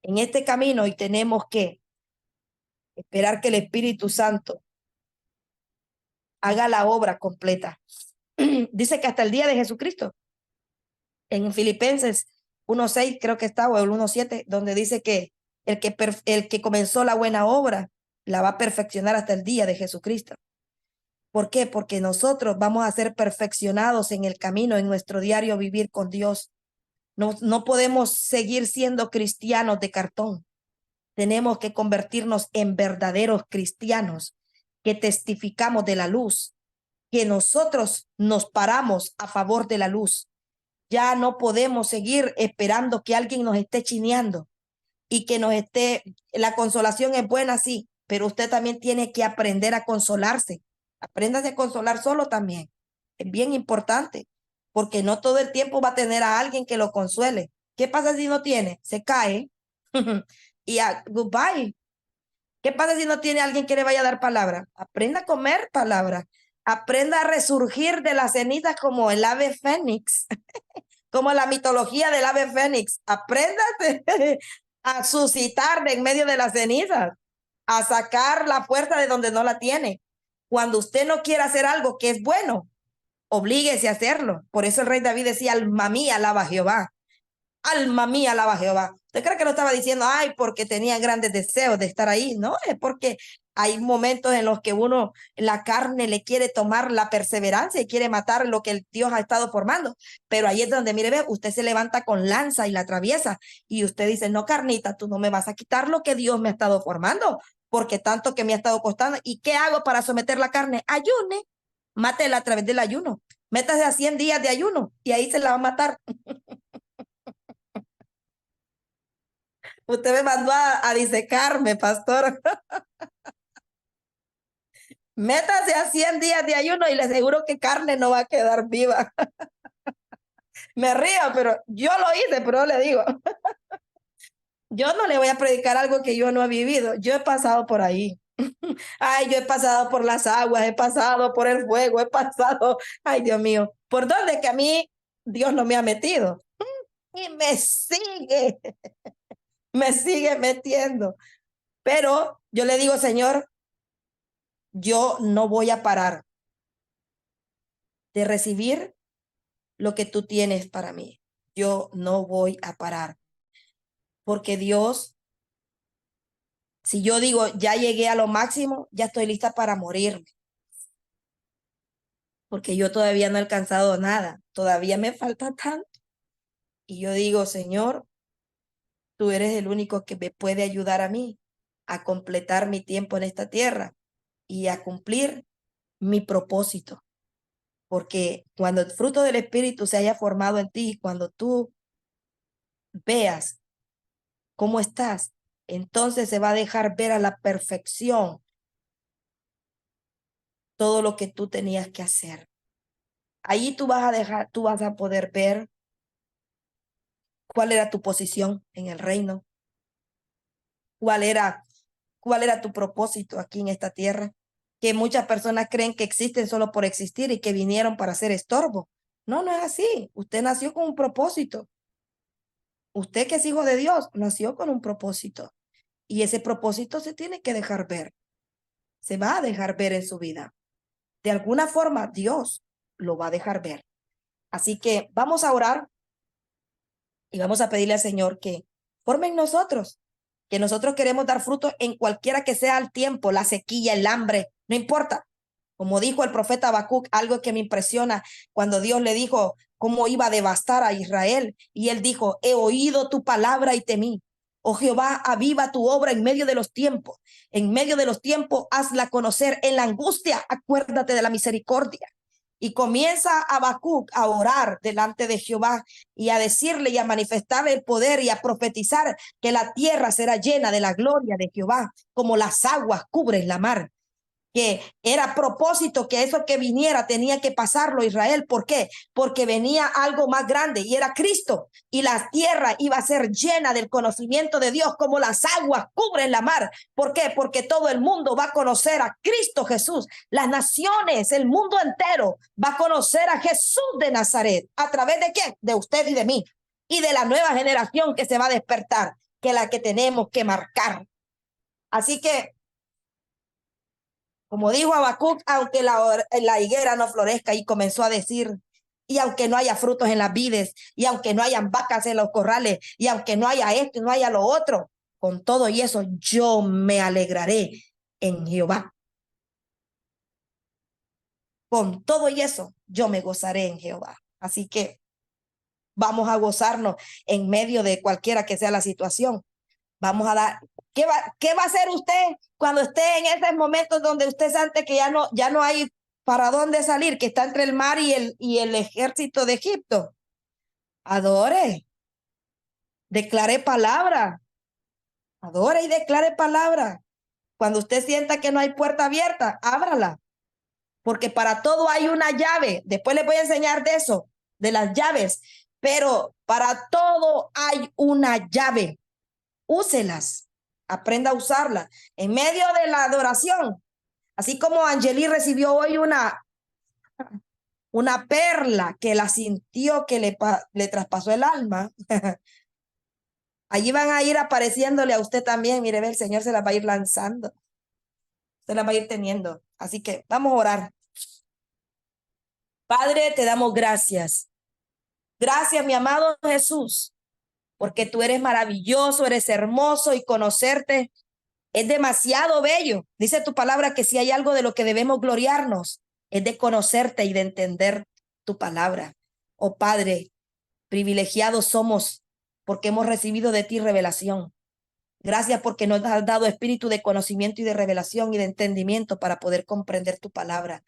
en este camino y tenemos que esperar que el Espíritu Santo haga la obra completa. Dice que hasta el día de Jesucristo, en Filipenses 1:6 creo que está, o el 1:7, donde dice que el que comenzó la buena obra la va a perfeccionar hasta el día de Jesucristo. ¿Por qué? Porque nosotros vamos a ser perfeccionados en el camino, en nuestro diario vivir con Dios. No podemos seguir siendo cristianos de cartón. Tenemos que convertirnos en verdaderos cristianos que testificamos de la luz, que nosotros nos paramos a favor de la luz. Ya no podemos seguir esperando que alguien nos esté chineando y que nos esté, la consolación es buena, sí, pero usted también tiene que aprender a consolarse. Apréndase a consolar solo también. Es bien importante, porque no todo el tiempo va a tener a alguien que lo consuele. ¿Qué pasa si no tiene? Se cae y goodbye. ¿Qué pasa si no tiene alguien que le vaya a dar palabra? Aprenda a comer palabra. Aprenda a resurgir de las cenizas como el ave fénix, como la mitología del ave fénix. Apréndase a suscitar de en medio de las cenizas, a sacar la fuerza de donde no la tiene. Cuando usted no quiere hacer algo que es bueno, oblíguese a hacerlo. Por eso el rey David decía, alma mía, alaba a Jehová. Alma mía, alaba a Jehová. ¿Usted cree que lo estaba diciendo, ay, porque tenía grandes deseos de estar ahí? No, es porque hay momentos en los que uno, la carne le quiere tomar la perseverancia y quiere matar lo que el Dios ha estado formando. Pero ahí es donde, mire, ve, usted se levanta con lanza y la atraviesa y usted dice, no, carnita, tú no me vas a quitar lo que Dios me ha estado formando, porque tanto que me ha estado costando. ¿Y qué hago para someter la carne? Ayune, mátela a través del ayuno. Métase a 100 días de ayuno y ahí se la va a matar. Usted me mandó a disecarme, pastor. Métase a 100 días de ayuno y le aseguro que carne no va a quedar viva. Me río, pero yo lo hice, pero le digo, yo no le voy a predicar algo que yo no he vivido. Yo he pasado por ahí. Ay, yo he pasado por las aguas, he pasado por el fuego, he pasado, ay, Dios mío, ¿por dónde que a mí Dios no me ha metido? Y me sigue metiendo. Pero yo le digo, Señor, yo no voy a parar de recibir lo que tú tienes para mí. Yo no voy a parar, porque Dios, si yo digo, ya llegué a lo máximo, ya estoy lista para morirme, porque yo todavía no he alcanzado nada, todavía me falta tanto. Y yo digo, Señor, tú eres el único que me puede ayudar a mí a completar mi tiempo en esta tierra y a cumplir mi propósito. Porque cuando el fruto del Espíritu se haya formado en ti, cuando tú veas cómo estás, entonces se va a dejar ver a la perfección todo lo que tú tenías que hacer. Ahí tú vas a poder ver cuál era tu posición en el reino, cuál era, cuál era tu propósito aquí en esta tierra, que muchas personas creen que existen solo por existir y que vinieron para ser estorbo. No, no es así. Usted nació con un propósito. Usted que es hijo de Dios, nació con un propósito. Y ese propósito se tiene que dejar ver. Se va a dejar ver en su vida. De alguna forma, Dios lo va a dejar ver. Así que vamos a orar y vamos a pedirle al Señor que forme en nosotros, que nosotros queremos dar fruto en cualquiera que sea el tiempo, la sequía, el hambre, no importa. Como dijo el profeta Habacuc, algo que me impresiona cuando Dios le dijo cómo iba a devastar a Israel. Y él dijo, he oído tu palabra y temí. Oh Jehová, aviva tu obra en medio de los tiempos. En medio de los tiempos, hazla conocer. En la angustia, acuérdate de la misericordia. Y comienza Habacuc a orar delante de Jehová y a decirle y a manifestarle el poder y a profetizar que la tierra será llena de la gloria de Jehová, como las aguas cubren la mar. Que era a propósito que eso que viniera tenía que pasarlo Israel. ¿Por qué? Porque venía algo más grande y era Cristo, y la tierra iba a ser llena del conocimiento de Dios como las aguas cubren la mar. ¿Por qué? Porque todo el mundo va a conocer a Cristo Jesús. Las naciones, el mundo entero va a conocer a Jesús de Nazaret. ¿A través de quién? De usted y de mí, y de la nueva generación que se va a despertar, que es la que tenemos que marcar. Así que, como dijo Habacuc, aunque la higuera no florezca, y comenzó a decir, y aunque no haya frutos en las vides, y aunque no hayan vacas en los corrales, y aunque no haya esto y no haya lo otro, con todo y eso yo me alegraré en Jehová. Con todo y eso yo me gozaré en Jehová. Así que vamos a gozarnos en medio de cualquiera que sea la situación. Vamos a dar, ¿qué va a hacer usted cuando esté en esos momentos donde usted siente que ya no hay para dónde salir, que está entre el mar y el ejército de Egipto? Adore, declare palabra, adore y declare palabra. Cuando usted sienta que no hay puerta abierta, ábrala, porque para todo hay una llave. Después les voy a enseñar de eso, de las llaves, pero para todo hay una llave. Úselas, aprenda a usarla en medio de la adoración. Así como Angeli recibió hoy una perla que la sintió que le traspasó el alma. Allí van a ir apareciéndole a usted también. Mire, el Señor se la va a ir lanzando, se la va a ir teniendo. Así que vamos a orar. Padre, te damos gracias. Gracias, mi amado Jesús, porque tú eres maravilloso, eres hermoso, y conocerte es demasiado bello. Dice tu palabra que si hay algo de lo que debemos gloriarnos, es de conocerte y de entender tu palabra. Oh Padre, privilegiados somos porque hemos recibido de ti revelación. Gracias porque nos has dado espíritu de conocimiento y de revelación y de entendimiento para poder comprender tu palabra.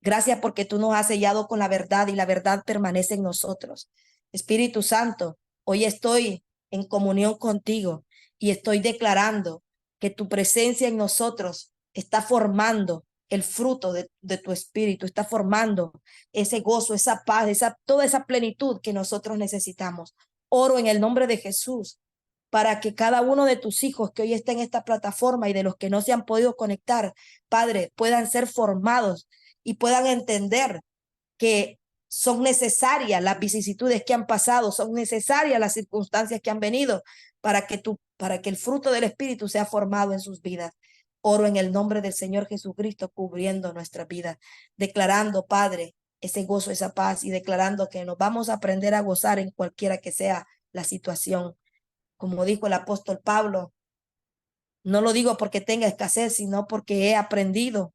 Gracias porque tú nos has sellado con la verdad y la verdad permanece en nosotros. Espíritu Santo, hoy estoy en comunión contigo y estoy declarando que tu presencia en nosotros está formando el fruto de tu espíritu, está formando ese gozo, esa paz, toda esa plenitud que nosotros necesitamos. Oro en el nombre de Jesús para que cada uno de tus hijos que hoy está en esta plataforma y de los que no se han podido conectar, Padre, puedan ser formados y puedan entender que son necesarias las vicisitudes que han pasado, son necesarias las circunstancias que han venido para que el fruto del Espíritu sea formado en sus vidas. Oro en el nombre del Señor Jesucristo, cubriendo nuestra vida, declarando, Padre, ese gozo, esa paz, y declarando que nos vamos a aprender a gozar en cualquiera que sea la situación. Como dijo el apóstol Pablo, no lo digo porque tenga escasez, sino porque he aprendido,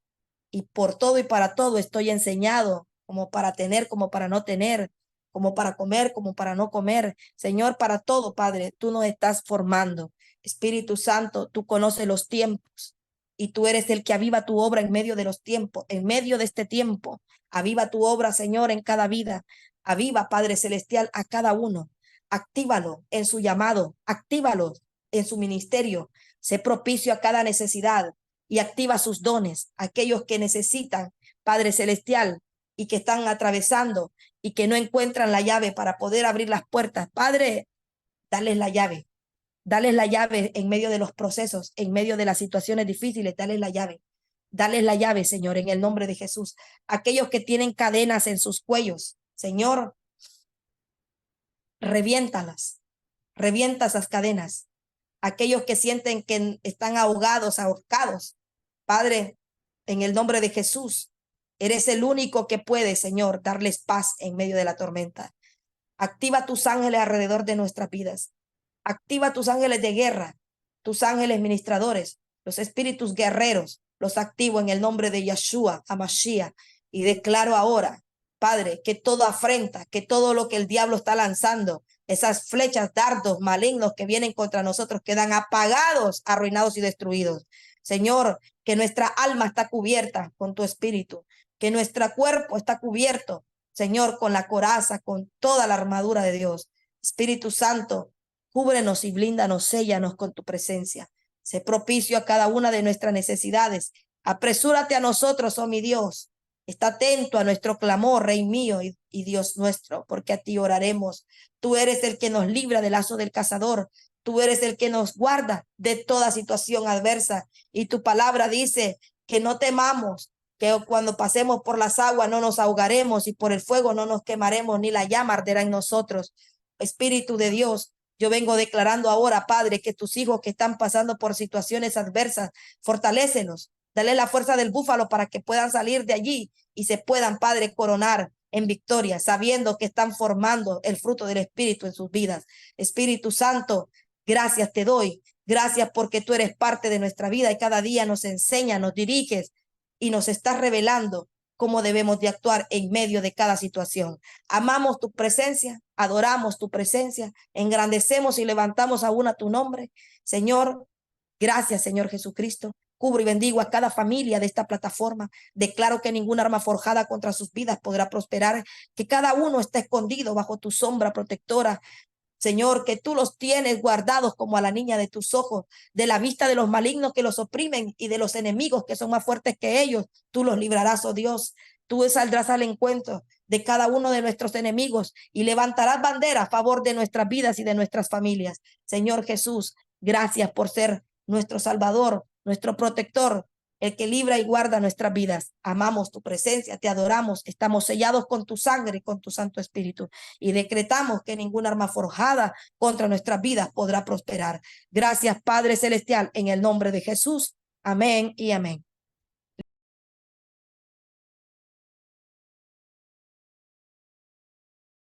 y por todo y para todo estoy enseñado, como para tener, como para no tener, como para comer, como para no comer. Señor, para todo, Padre, tú nos estás formando. Espíritu Santo, tú conoces los tiempos y tú eres el que aviva tu obra en medio de los tiempos, en medio de este tiempo. Aviva tu obra, Señor, en cada vida. Aviva, Padre Celestial, a cada uno. Actívalo en su llamado, actívalo en su ministerio. Sé propicio a cada necesidad y activa sus dones, aquellos que necesitan, Padre Celestial, y que están atravesando y que no encuentran la llave para poder abrir las puertas. Padre, dales la llave en medio de los procesos, en medio de las situaciones difíciles, dales la llave, Señor, en el nombre de Jesús. Aquellos que tienen cadenas en sus cuellos, Señor, reviéntalas, revienta esas cadenas. Aquellos que sienten que están ahogados, ahorcados, Padre, en el nombre de Jesús, eres el único que puede, Señor, darles paz en medio de la tormenta. Activa tus ángeles alrededor de nuestras vidas. Activa tus ángeles de guerra, tus ángeles ministradores, los espíritus guerreros, los activo en el nombre de Yeshua, Hamashiach, y declaro ahora, Padre, que toda afrenta, que todo lo que el diablo está lanzando, esas flechas, dardos malignos que vienen contra nosotros, quedan apagados, arruinados y destruidos. Señor, que nuestra alma está cubierta con tu espíritu, que nuestro cuerpo está cubierto, Señor, con la coraza, con toda la armadura de Dios. Espíritu Santo, cúbrenos y blíndanos, séllanos con tu presencia. Sé propicio a cada una de nuestras necesidades. Apresúrate a nosotros, oh mi Dios. Está atento a nuestro clamor, Rey mío y Dios nuestro, porque a ti oraremos. Tú eres el que nos libra del lazo del cazador. Tú eres el que nos guarda de toda situación adversa. Y tu palabra dice que no temamos, que cuando pasemos por las aguas no nos ahogaremos y por el fuego no nos quemaremos, ni la llama arderá en nosotros. Espíritu de Dios, yo vengo declarando ahora, Padre, que tus hijos que están pasando por situaciones adversas, fortalécelos, dale la fuerza del búfalo para que puedan salir de allí y se puedan, Padre, coronar en victoria, sabiendo que están formando el fruto del Espíritu en sus vidas. Espíritu Santo, gracias te doy. Gracias porque tú eres parte de nuestra vida y cada día nos enseñas, nos diriges y nos estás revelando cómo debemos de actuar en medio de cada situación. Amamos tu presencia, adoramos tu presencia, engrandecemos y levantamos aún a tu nombre. Señor, gracias, Señor Jesucristo. Cubro y bendigo a cada familia de esta plataforma. Declaro que ninguna arma forjada contra sus vidas podrá prosperar, que cada uno está escondido bajo tu sombra protectora. Señor, que tú los tienes guardados como a la niña de tus ojos, de la vista de los malignos que los oprimen y de los enemigos que son más fuertes que ellos. Tú los librarás, oh Dios. Tú saldrás al encuentro de cada uno de nuestros enemigos y levantarás bandera a favor de nuestras vidas y de nuestras familias. Señor Jesús, gracias por ser nuestro Salvador, nuestro protector, el que libra y guarda nuestras vidas. Amamos tu presencia, te adoramos, estamos sellados con tu sangre y con tu Santo Espíritu y decretamos que ninguna arma forjada contra nuestras vidas podrá prosperar. Gracias, Padre Celestial, en el nombre de Jesús. Amén y amén.